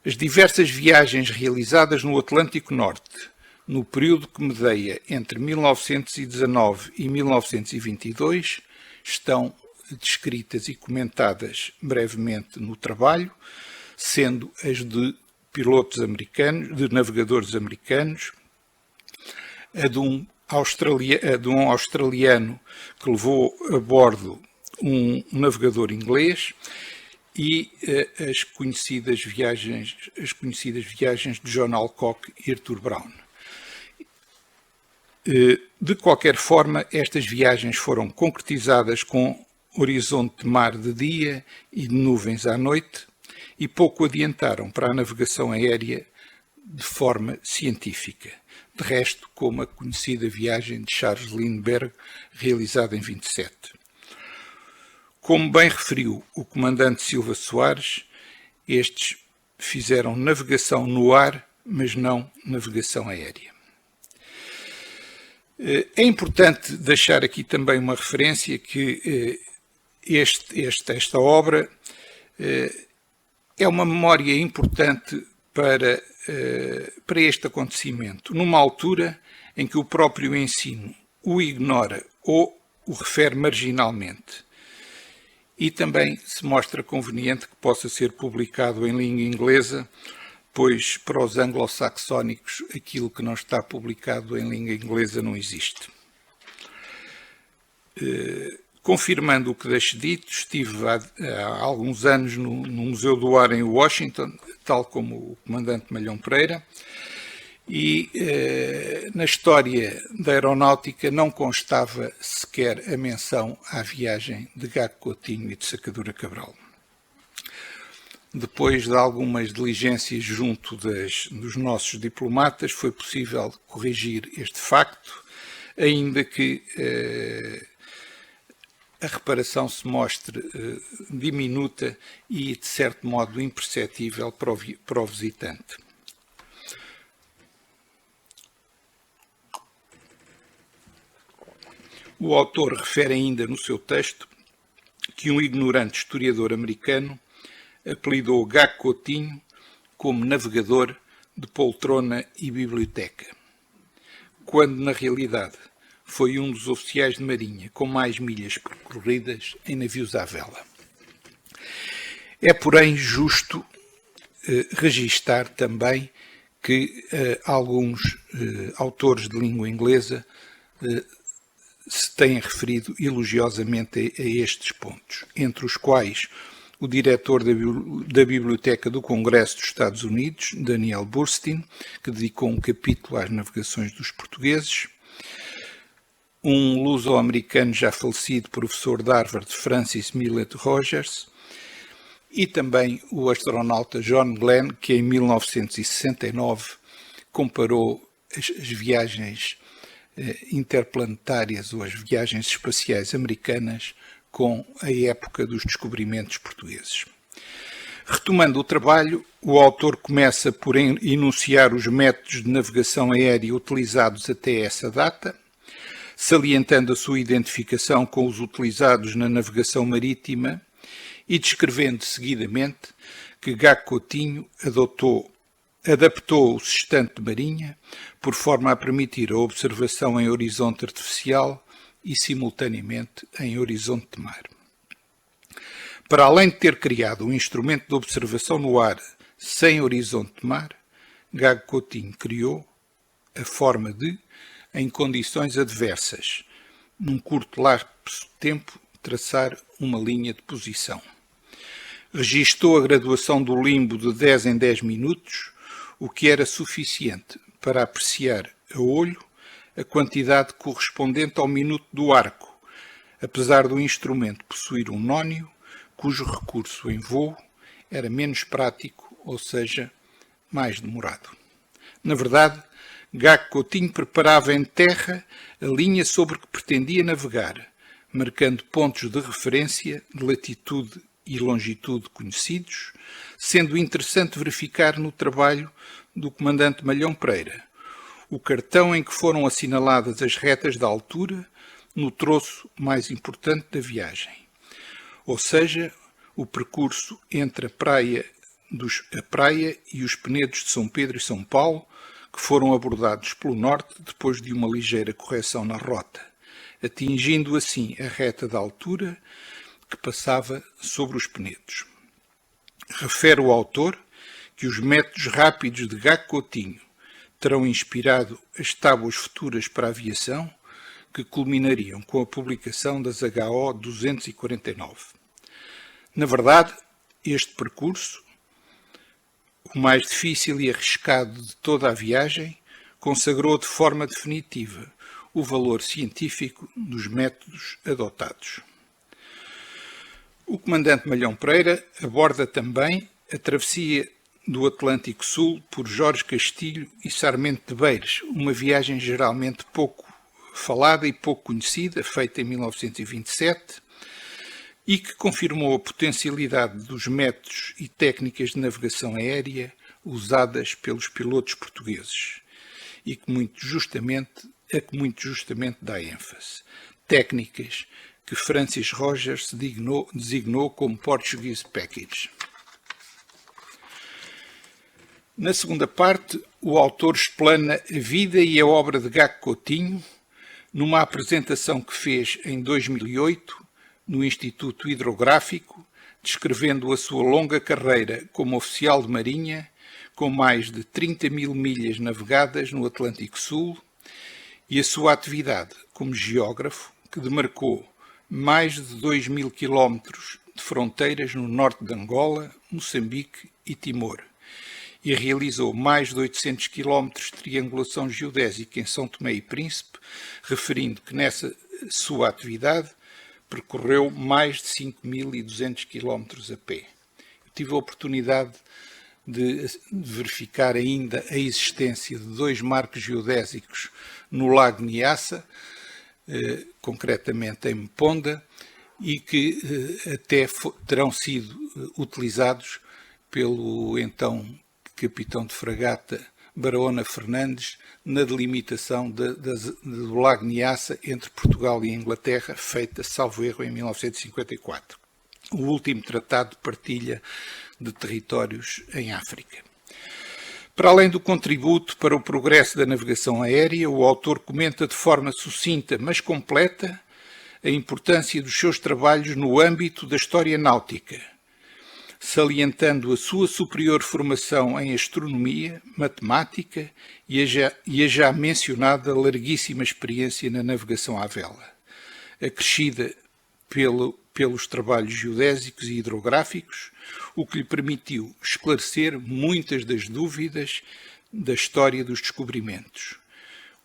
As diversas viagens realizadas no Atlântico Norte, no período que medeia entre 1919 e 1922, estão descritas e comentadas brevemente no trabalho, sendo as de pilotos americanos, de navegadores americanos, a de um australiano que levou a bordo um navegador inglês e as conhecidas viagens de John Alcock e Arthur Brown. De qualquer forma, estas viagens foram concretizadas com horizonte de mar de dia e de nuvens à noite e pouco adiantaram para a navegação aérea de forma científica. De resto, como a conhecida viagem de Charles Lindbergh, realizada em 27. Como bem referiu o comandante Silva Soares, estes fizeram navegação no ar, mas não navegação aérea. É importante deixar aqui também uma referência que esta obra é uma memória importante para este acontecimento, numa altura em que o próprio ensino o ignora ou o refere marginalmente. E também se mostra conveniente que possa ser publicado em língua inglesa, pois para os anglo-saxónicos aquilo que não está publicado em língua inglesa não existe. Confirmando o que deixo dito, estive há alguns anos no Museu do Ar em Washington, tal como o comandante Malhão Pereira, e na história da aeronáutica não constava sequer a menção à viagem de Gago Coutinho e de Sacadura Cabral. Depois de algumas diligências junto dos nossos diplomatas, foi possível corrigir este facto, ainda que a reparação se mostre diminuta e, de certo modo, imperceptível para o visitante. O autor refere ainda no seu texto que um ignorante historiador americano apelidou Gago Coutinho como navegador de poltrona e biblioteca, quando, na realidade, foi um dos oficiais de marinha com mais milhas percorridas em navios à vela. É, porém, justo registar também que alguns autores de língua inglesa se têm referido elogiosamente a estes pontos, entre os quais o diretor da Biblioteca do Congresso dos Estados Unidos, Daniel Burstein, que dedicou um capítulo às navegações dos portugueses, um luso-americano já falecido, professor de Harvard, Francis Millet Rogers, e também o astronauta John Glenn, que em 1969 comparou as viagens interplanetárias ou as viagens espaciais americanas com a época dos descobrimentos portugueses. Retomando o trabalho, o autor começa por enunciar os métodos de navegação aérea utilizados até essa data, salientando a sua identificação com os utilizados na navegação marítima e descrevendo seguidamente que Gago Coutinho adaptou o sextante de marinha por forma a permitir a observação em horizonte artificial e, simultaneamente, em horizonte de mar. Para além de ter criado um instrumento de observação no ar sem horizonte de mar, Gago Coutinho criou a forma de, em condições adversas, num curto lapso de tempo, traçar uma linha de posição. Registou a graduação do limbo de 10 em 10 minutos, o que era suficiente para apreciar a olho a quantidade correspondente ao minuto do arco, apesar do instrumento possuir um nónio, cujo recurso em voo era menos prático, ou seja, mais demorado. Na verdade, Gago Coutinho preparava em terra a linha sobre que pretendia navegar, marcando pontos de referência de latitude e longitude conhecidos, sendo interessante verificar no trabalho do comandante Malhão Pereira o cartão em que foram assinaladas as retas da altura no troço mais importante da viagem, ou seja, o percurso entre a praia e os penedos de São Pedro e São Paulo, que foram abordados pelo norte depois de uma ligeira correção na rota, atingindo assim a reta da altura que passava sobre os penedos. Refere o autor que os métodos rápidos de Gago Coutinho terão inspirado as tábuas futuras para a aviação, que culminariam com a publicação das HO 249. Na verdade, este percurso, o mais difícil e arriscado de toda a viagem, consagrou de forma definitiva o valor científico dos métodos adotados. O comandante Malhão Pereira aborda também a travessia do Atlântico Sul por Jorge Castilho e Sarmento de Beires, uma viagem geralmente pouco falada e pouco conhecida, feita em 1927, e que confirmou a potencialidade dos métodos e técnicas de navegação aérea usadas pelos pilotos portugueses, e que muito justamente dá ênfase. Técnicas que Francis Rogers designou como Portuguese Package. Na segunda parte, o autor explana a vida e a obra de Gago Coutinho numa apresentação que fez em 2008 no Instituto Hidrográfico, descrevendo a sua longa carreira como oficial de marinha, com mais de 30 mil milhas navegadas no Atlântico Sul, e a sua atividade como geógrafo, que demarcou mais de 2.000 quilómetros de fronteiras no norte de Angola, Moçambique e Timor, e realizou mais de 800 quilómetros de triangulação geodésica em São Tomé e Príncipe, referindo que nessa sua atividade percorreu mais de 5.200 quilómetros a pé. Eu tive a oportunidade de verificar ainda a existência de 2 marcos geodésicos no Lago Niassa, concretamente em Meponda, e que até terão sido utilizados pelo então capitão de fragata Barahona Fernandes na delimitação do Lago Niassa entre Portugal e Inglaterra, feita, salvo erro, em 1954. O último tratado de partilha de territórios em África. Para além do contributo para o progresso da navegação aérea, o autor comenta de forma sucinta, mas completa, a importância dos seus trabalhos no âmbito da história náutica, salientando a sua superior formação em astronomia, matemática e a já mencionada larguíssima experiência na navegação à vela, acrescida pelos trabalhos geodésicos e hidrográficos, o que lhe permitiu esclarecer muitas das dúvidas da história dos descobrimentos,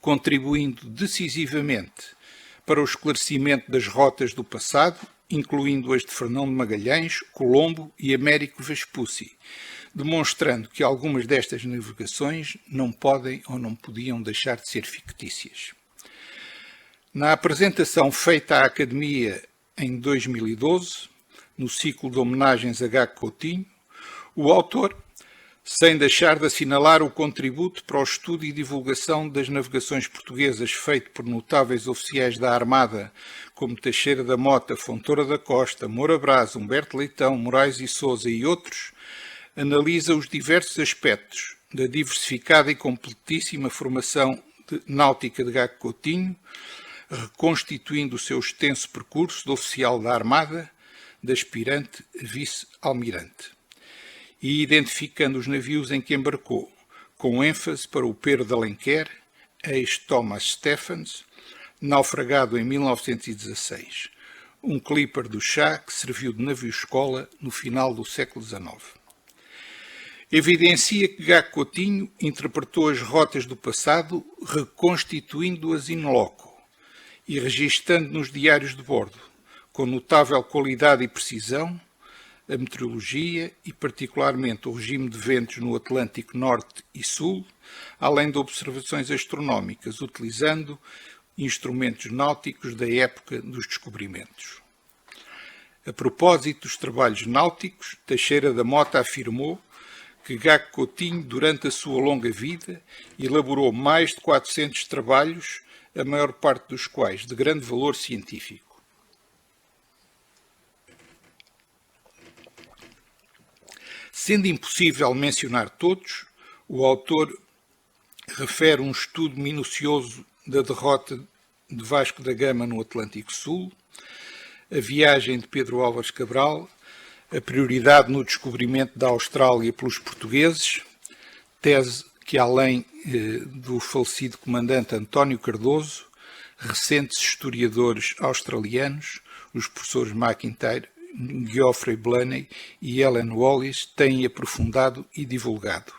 contribuindo decisivamente para o esclarecimento das rotas do passado, incluindo as de Fernão de Magalhães, Colombo e Américo Vespucci, demonstrando que algumas destas navegações não podem ou não podiam deixar de ser fictícias. Na apresentação feita à Academia em 2012, no ciclo de homenagens a Gago Coutinho, o autor, sem deixar de assinalar o contributo para o estudo e divulgação das navegações portuguesas feito por notáveis oficiais da Armada, como Teixeira da Mota, Fontoura da Costa, Moura Braz, Humberto Leitão, Moraes e Sousa e outros, analisa os diversos aspectos da diversificada e completíssima formação náutica de Gago Coutinho, reconstituindo o seu extenso percurso de oficial da Armada, de aspirante a vice-almirante, e identificando os navios em que embarcou, com ênfase para o Pero de Alenquer, ex-Thomas Stephens, naufragado em 1916, um clipper do Chá que serviu de navio-escola no final do século XIX. evidencia que Gago Coutinho interpretou as rotas do passado, reconstituindo-as in loco e registando nos diários de bordo, com notável qualidade e precisão, a meteorologia e particularmente o regime de ventos no Atlântico Norte e Sul, além de observações astronómicas, utilizando instrumentos náuticos da época dos descobrimentos. A propósito dos trabalhos náuticos, Teixeira da Mota afirmou que Gago Coutinho, durante a sua longa vida, elaborou mais de 400 trabalhos, a maior parte dos quais de grande valor científico. Sendo impossível mencionar todos, o autor refere um estudo minucioso da derrota de Vasco da Gama no Atlântico Sul, a viagem de Pedro Álvares Cabral, a prioridade no descobrimento da Austrália pelos portugueses, tese que, além do falecido comandante António Cardoso, recentes historiadores australianos, os professores McIntyre, Geoffrey Blaney e Ellen Wallis, têm aprofundado e divulgado.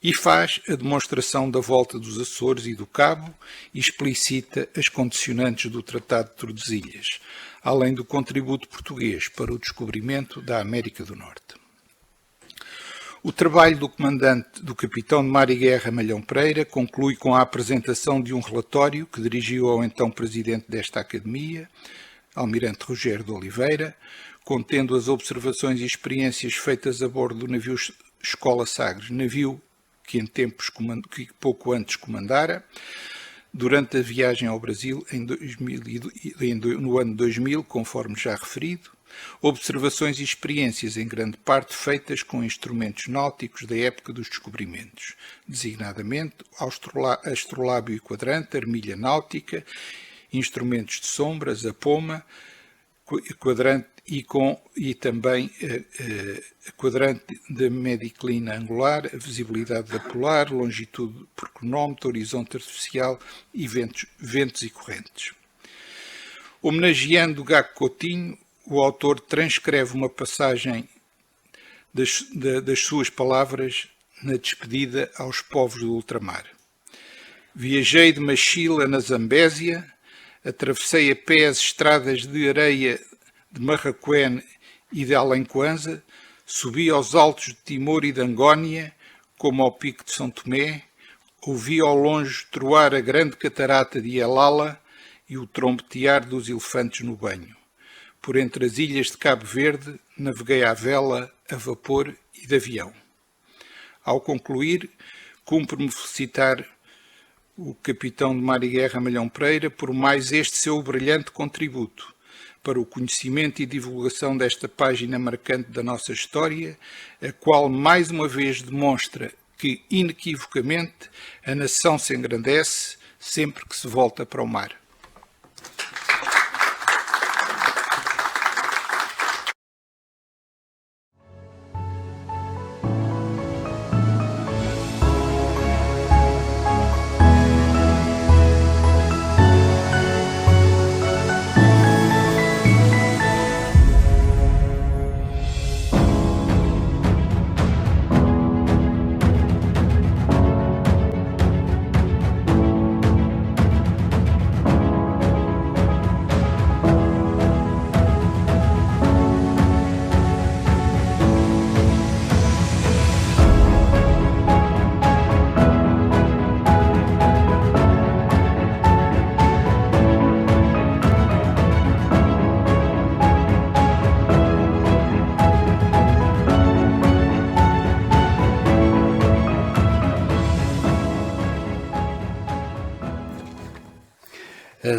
E faz a demonstração da volta dos Açores e do Cabo e explicita as condicionantes do Tratado de Tordesilhas, além do contributo português para o descobrimento da América do Norte. O trabalho do capitão de mar e guerra Malhão Pereira conclui com a apresentação de um relatório que dirigiu ao então presidente desta Academia, Almirante Rogério de Oliveira, contendo as observações e experiências feitas a bordo do navio Escola Sagres, navio que pouco antes comandara, durante a viagem ao Brasil no ano 2000, conforme já referido, observações e experiências em grande parte feitas com instrumentos náuticos da época dos descobrimentos, designadamente astrolábio e quadrante, armilha náutica, instrumentos de sombras, a poma, quadrante e também a quadrante da mediclina angular, a visibilidade da polar, longitude por cronómetro, horizonte artificial e ventos e correntes. Homenageando Gago Coutinho, o autor transcreve uma passagem das suas palavras na despedida aos povos do ultramar. Viajei de Machila na Zambésia, atravessei a pé as estradas de areia de Marraquém e de Alenquanza, subi aos altos de Timor e de Angónia, como ao pico de São Tomé, ouvi ao longe troar a grande catarata de Elala e o trombetear dos elefantes no banho. Por entre as ilhas de Cabo Verde, naveguei à vela, a vapor e de avião. Ao concluir, cumpre-me felicitar o capitão de mar e guerra Malhão Pereira por mais este seu brilhante contributo para o conhecimento e divulgação desta página marcante da nossa história, a qual mais uma vez demonstra que, inequivocamente, a nação se engrandece sempre que se volta para o mar.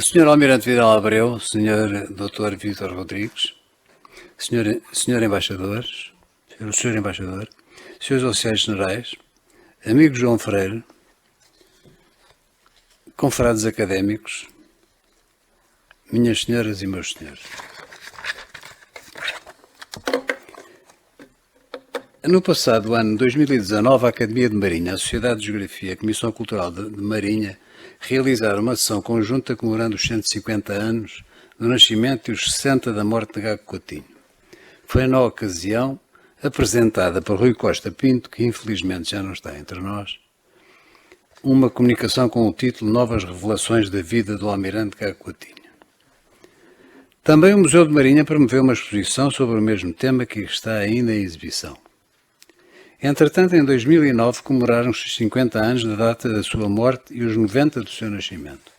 Sr. Almirante Vidal Abreu, Sr. Dr. Vítor Rodrigues, Sr. Embaixador, Srs. Oficiais Generais, amigo João Freire, confrades académicos, minhas senhoras e meus senhores. No passado ano 2019, a Academia de Marinha, a Sociedade de Geografia e a Comissão Cultural de Marinha realizaram uma sessão conjunta comemorando os 150 anos do nascimento e os 60 da morte de Gago Coutinho. Foi na ocasião apresentada por Rui Costa Pinto, que infelizmente já não está entre nós, uma comunicação com o título Novas Revelações da Vida do Almirante Gago Coutinho. Também o Museu de Marinha promoveu uma exposição sobre o mesmo tema que está ainda em exibição. Entretanto, em 2009, comemoraram-se os 50 anos da data da sua morte e os 90 do seu nascimento.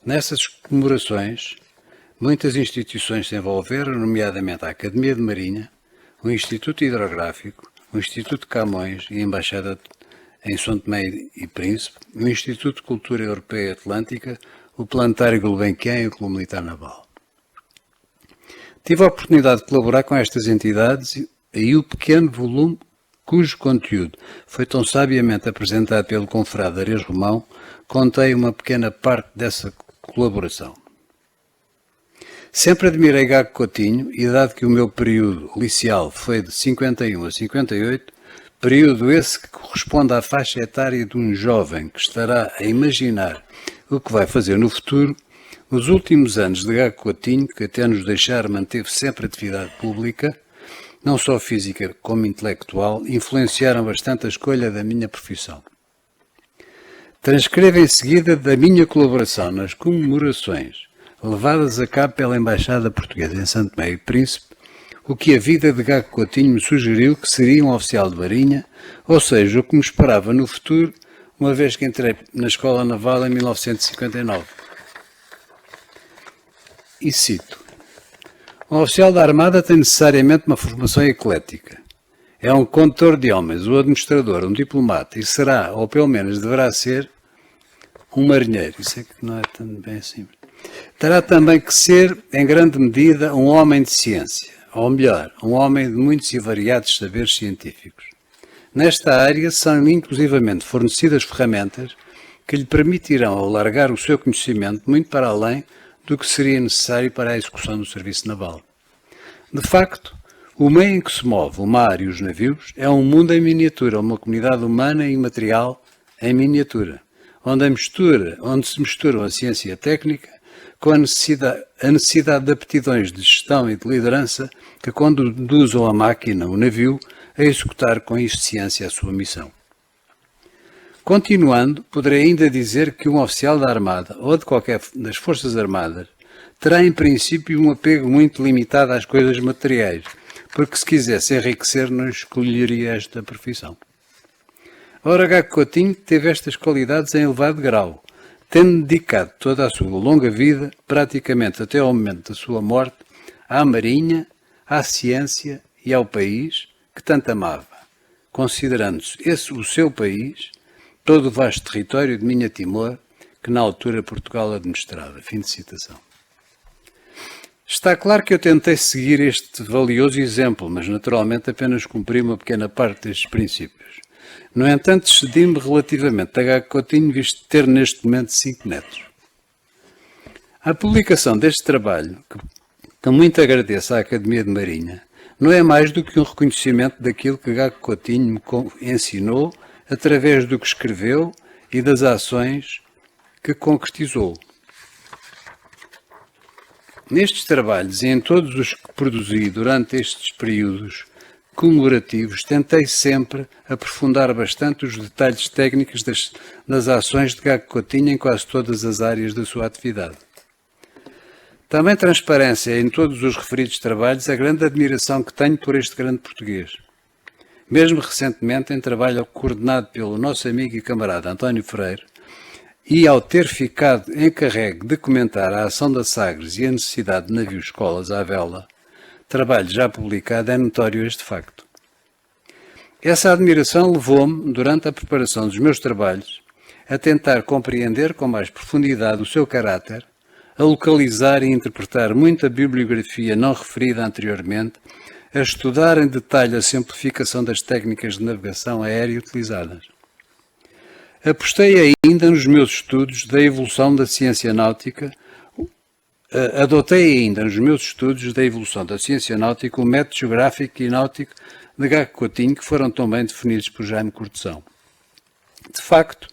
Nessas comemorações, muitas instituições se envolveram, nomeadamente a Academia de Marinha, o Instituto Hidrográfico, o Instituto Camões e a Embaixada em São Tomé e Príncipe, o Instituto de Cultura Europeia e Atlântica, o Planetário Gulbenkian e o Clube Militar Naval. Tive a oportunidade de colaborar com estas entidades e o pequeno volume cujo conteúdo foi tão sabiamente apresentado pelo confrade Ares Romão contém uma pequena parte dessa colaboração. Sempre admirei Gago Coutinho e, dado que o meu período liceal foi de 51 a 58, período esse que corresponde à faixa etária de um jovem que estará a imaginar o que vai fazer no futuro, os últimos anos de Gago Coutinho, que até nos deixar manteve sempre atividade pública, não só física como intelectual, influenciaram bastante a escolha da minha profissão. Transcrevo em seguida da minha colaboração nas comemorações levadas a cabo pela Embaixada Portuguesa em São Tomé e Príncipe, o que a vida de Gago Coutinho me sugeriu que seria um oficial de marinha, ou seja, o que me esperava no futuro, uma vez que entrei na Escola Naval em 1959. E cito: um oficial da Armada tem necessariamente uma formação eclética. É um condutor de homens, um administrador, um diplomata e será, ou pelo menos deverá ser, um marinheiro. Isso é que não é tão bem assim. Terá também que ser, em grande medida, um homem de ciência, ou melhor, um homem de muitos e variados saberes científicos. Nesta área são inclusivamente fornecidas ferramentas que lhe permitirão alargar o seu conhecimento muito para além do que seria necessário para a execução do serviço naval. De facto, o meio em que se move o mar e os navios é um mundo em miniatura, uma comunidade humana e material em miniatura, onde se misturam a ciência e a técnica com a necessidade de aptidões de gestão e de liderança que conduzam a máquina, o navio, a executar com eficiência a sua missão. Continuando, poderei ainda dizer que um oficial da Armada ou de qualquer das Forças Armadas terá em princípio um apego muito limitado às coisas materiais, porque se quisesse enriquecer não escolheria esta profissão. Ora, Gago Coutinho teve estas qualidades em elevado grau, tendo dedicado toda a sua longa vida, praticamente até ao momento da sua morte, à Marinha, à ciência e ao país que tanto amava, considerando-se esse o seu país, todo o vasto território de Minha Timor, que na altura Portugal administrava. Fim de citação. Está claro que eu tentei seguir este valioso exemplo, mas naturalmente apenas cumpri uma pequena parte destes princípios. No entanto, excedi-me relativamente a Gago Coutinho, visto ter neste momento 5 netos. A publicação deste trabalho, que muito agradeço à Academia de Marinha, não é mais do que um reconhecimento daquilo que Gago Coutinho me ensinou através do que escreveu e das ações que concretizou. Nestes trabalhos e em todos os que produzi durante estes períodos comemorativos, tentei sempre aprofundar bastante os detalhes técnicos das ações de Gago Coutinho em quase todas as áreas da sua atividade. Também transparência em todos os referidos trabalhos a grande admiração que tenho por este grande português. Mesmo recentemente, em trabalho coordenado pelo nosso amigo e camarada António Freire, e ao ter ficado encarregue de comentar a ação da Sagres e a necessidade de navios-escolas à vela, trabalho já publicado, é notório este facto. Essa admiração levou-me, durante a preparação dos meus trabalhos, a tentar compreender com mais profundidade o seu caráter, a localizar e interpretar muita bibliografia não referida anteriormente, a estudar em detalhe a simplificação das técnicas de navegação aérea utilizadas. Apostei ainda nos meus estudos da evolução da ciência náutica, adotei ainda nos meus estudos da evolução da ciência náutica o método geográfico e náutico de Gago Coutinho, que foram tão bem definidos por Jaime Cortesão. De facto,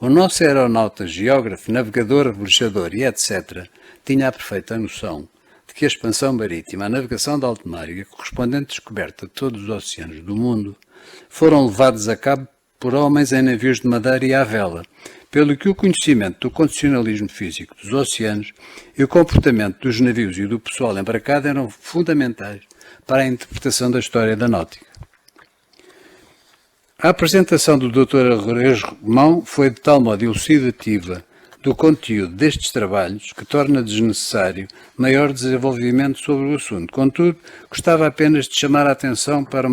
o nosso aeronauta, geógrafo, navegador, velejador e etc. tinha a perfeita noção de que a expansão marítima, a navegação de alto mar e a correspondente descoberta de todos os oceanos do mundo foram levados a cabo por homens em navios de madeira e à vela, pelo que o conhecimento do condicionalismo físico dos oceanos e o comportamento dos navios e do pessoal embarcado eram fundamentais para a interpretação da história da náutica. A apresentação do Dr. Arrês Romão foi de tal modo elucidativa do conteúdo destes trabalhos que torna desnecessário maior desenvolvimento sobre o assunto. Contudo, gostava apenas de chamar a atenção para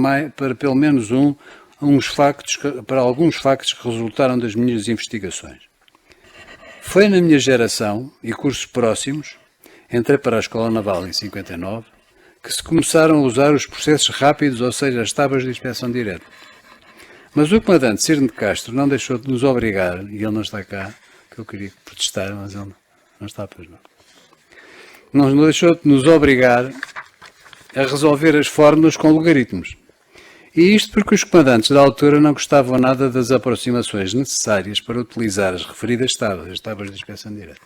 pelo menos para alguns factos que resultaram das minhas investigações. Foi na minha geração e cursos próximos, entrei para a Escola Naval em 59, que se começaram a usar os processos rápidos, ou seja, as tábuas de inspeção direta. Mas o comandante Cirne de Castro não deixou de nos obrigar, e ele não está cá, que eu queria protestar, mas ele não está, pois não. Não deixou de nos obrigar a resolver as fórmulas com logaritmos. E isto porque os comandantes da altura não gostavam nada das aproximações necessárias para utilizar as referidas tábuas, as tábuas de inspeção direta.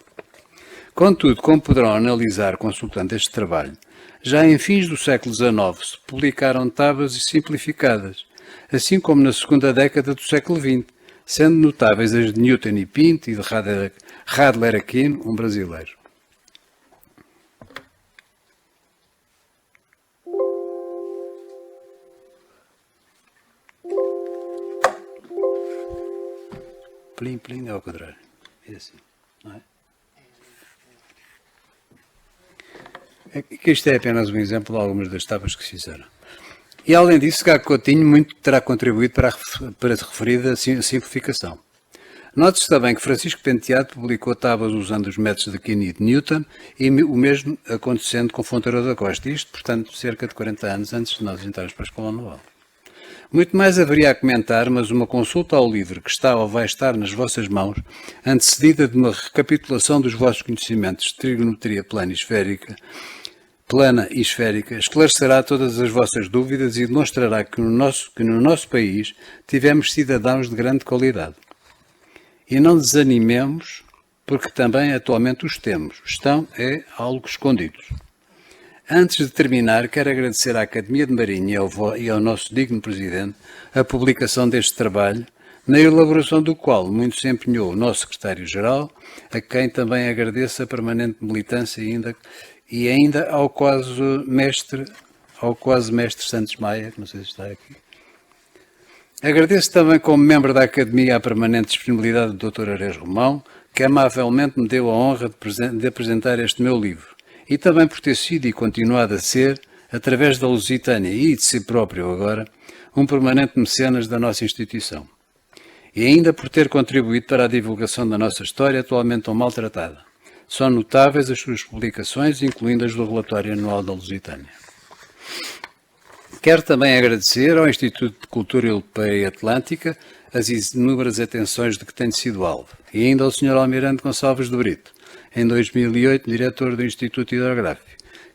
Contudo, como poderão analisar consultando este trabalho, já em fins do século XIX se publicaram tábuas simplificadas, assim como na segunda década do século XX, sendo notáveis as de Newton e Pinto e de Radler Aquino, um brasileiro. Plim, plim, é ao contrário. É assim, não é? Isto é apenas um exemplo de algumas das tábuas que se fizeram. E, além disso, Gago Coutinho muito terá contribuído para a referida simplificação. Note-se também que Francisco Penteado publicou tábuas usando os métodos de Aquino e de Newton, e o mesmo acontecendo com Fonteiro da Costa. Isto, portanto, cerca de 40 anos antes de nós entrarmos para a Escola Naval. Muito mais haveria a comentar, mas uma consulta ao livro que está ou vai estar nas vossas mãos, antecedida de uma recapitulação dos vossos conhecimentos de trigonometria plana e esférica, esclarecerá todas as vossas dúvidas e demonstrará que no nosso país tivemos cidadãos de grande qualidade. E não desanimemos, porque também atualmente os temos. Estão, algo escondidos. Antes de terminar, quero agradecer à Academia de Marinha e ao nosso digno Presidente a publicação deste trabalho, na elaboração do qual muito se empenhou o nosso Secretário-Geral, a quem também agradeço a permanente militância e ainda ao quase mestre Santos Maia, que não sei se está aqui. Agradeço também como membro da Academia a permanente disponibilidade do Dr. Arrês Romão, que amavelmente me deu a honra de apresentar este meu livro. E também por ter sido e continuado a ser, através da Lusitânia e de si próprio agora, um permanente mecenas da nossa instituição. E ainda por ter contribuído para a divulgação da nossa história, atualmente tão maltratada. São notáveis as suas publicações, incluindo as do relatório anual da Lusitânia. Quero também agradecer ao Instituto de Cultura Europeia e Atlântica as inúmeras atenções de que tenho sido alvo, e ainda ao Sr. Almirante Gonçalves de Brito, em 2008, diretor do Instituto Hidrográfico,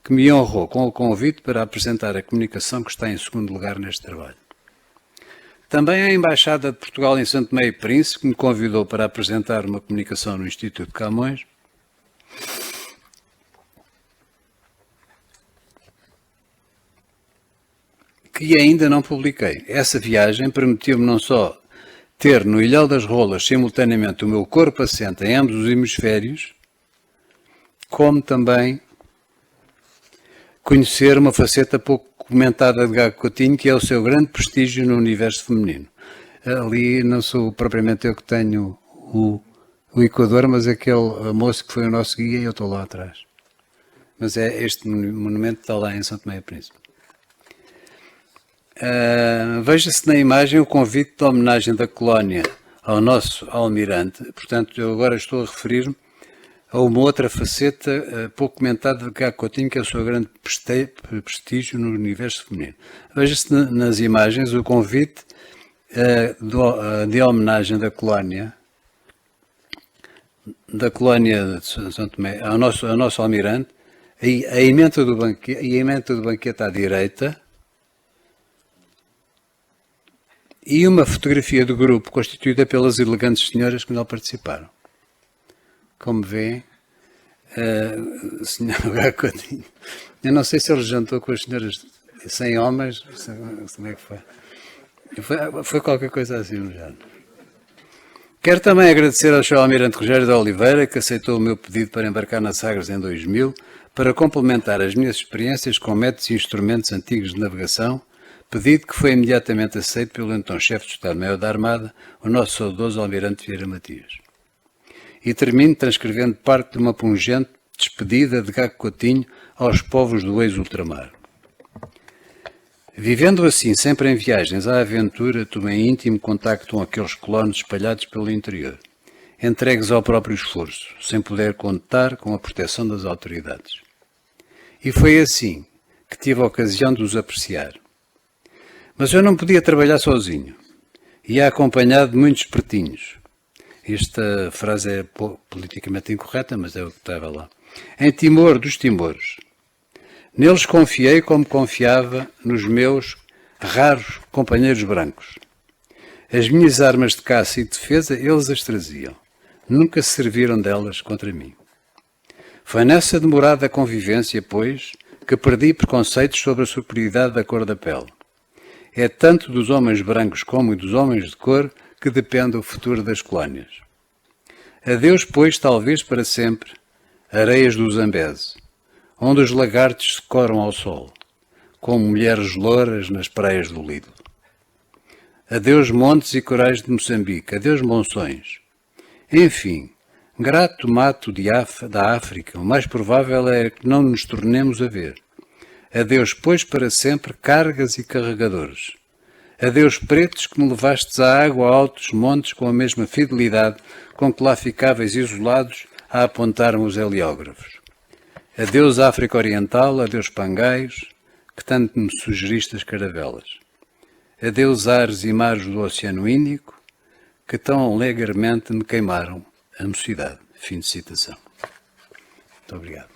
que me honrou com o convite para apresentar a comunicação que está em segundo lugar neste trabalho. Também a Embaixada de Portugal em Santo Tomé e Príncipe, que me convidou para apresentar uma comunicação no Instituto Camões, que ainda não publiquei. Essa viagem permitiu-me não só ter no Ilhéu das Rolas simultaneamente o meu corpo assente em ambos os hemisférios, como também conhecer uma faceta pouco comentada de Gago Coutinho, que é o seu grande prestígio no universo feminino. Ali não sou propriamente eu que tenho o Equador, mas aquele moço que foi o nosso guia e eu estou lá atrás. Mas este monumento está lá em São Tomé e Príncipe. Veja-se na imagem o convite de homenagem da colónia ao nosso almirante. Portanto, eu agora estou a referir-me a uma outra faceta pouco comentada de Gago Coutinho, que é o seu grande prestígio no universo feminino. Veja-se nas imagens o convite de homenagem da colónia de São Tomé ao nosso almirante, a emenda do banquete à direita, e uma fotografia do grupo constituída pelas elegantes senhoras que nele participaram. Como vêem, Senhor Gacotinho, eu não sei se ele jantou com as senhoras 100 homens, como é que foi? Foi qualquer coisa assim no género. Quero também agradecer ao Sr. Almirante Rogério de Oliveira, que aceitou o meu pedido para embarcar na Sagres em 2000, para complementar as minhas experiências com métodos e instrumentos antigos de navegação, pedido que foi imediatamente aceito pelo então chefe de Estado-Maior da Armada, o nosso saudoso Almirante Vieira Matias. E termino transcrevendo parte de uma pungente despedida de Gago Coutinho aos povos do ex-ultramar. Vivendo assim, sempre em viagens à aventura, tomei íntimo contacto com aqueles colonos espalhados pelo interior, entregues ao próprio esforço, sem poder contar com a proteção das autoridades. E foi assim que tive a ocasião de os apreciar. Mas eu não podia trabalhar sozinho. Ia acompanhado de muitos pertinhos. Esta frase é politicamente incorreta, mas é o que estava lá. Em Timor dos Timores. Neles confiei como confiava nos meus raros companheiros brancos. As minhas armas de caça e defesa eles as traziam. Nunca se serviram delas contra mim. Foi nessa demorada convivência, pois, que perdi preconceitos sobre a superioridade da cor da pele. É tanto dos homens brancos como dos homens de cor que depende o futuro das colónias. Adeus, pois, talvez para sempre, areias do Zambeze, onde os lagartos se coram ao sol, como mulheres louras nas praias do Lido. Adeus, montes e corais de Moçambique, adeus, monções. Enfim, grato mato da África, o mais provável é que não nos tornemos a ver. Adeus, pois, para sempre, cargas e carregadores. Adeus, pretos que me levastes à água a altos montes com a mesma fidelidade com que lá ficáveis isolados a apontar-me os heliógrafos. Adeus, África Oriental, adeus, pangaios, que tanto me sugeriste as caravelas. Adeus, ares e mares do Oceano Índico, que tão alegremente me queimaram a mocidade. Fim de citação. Muito obrigado.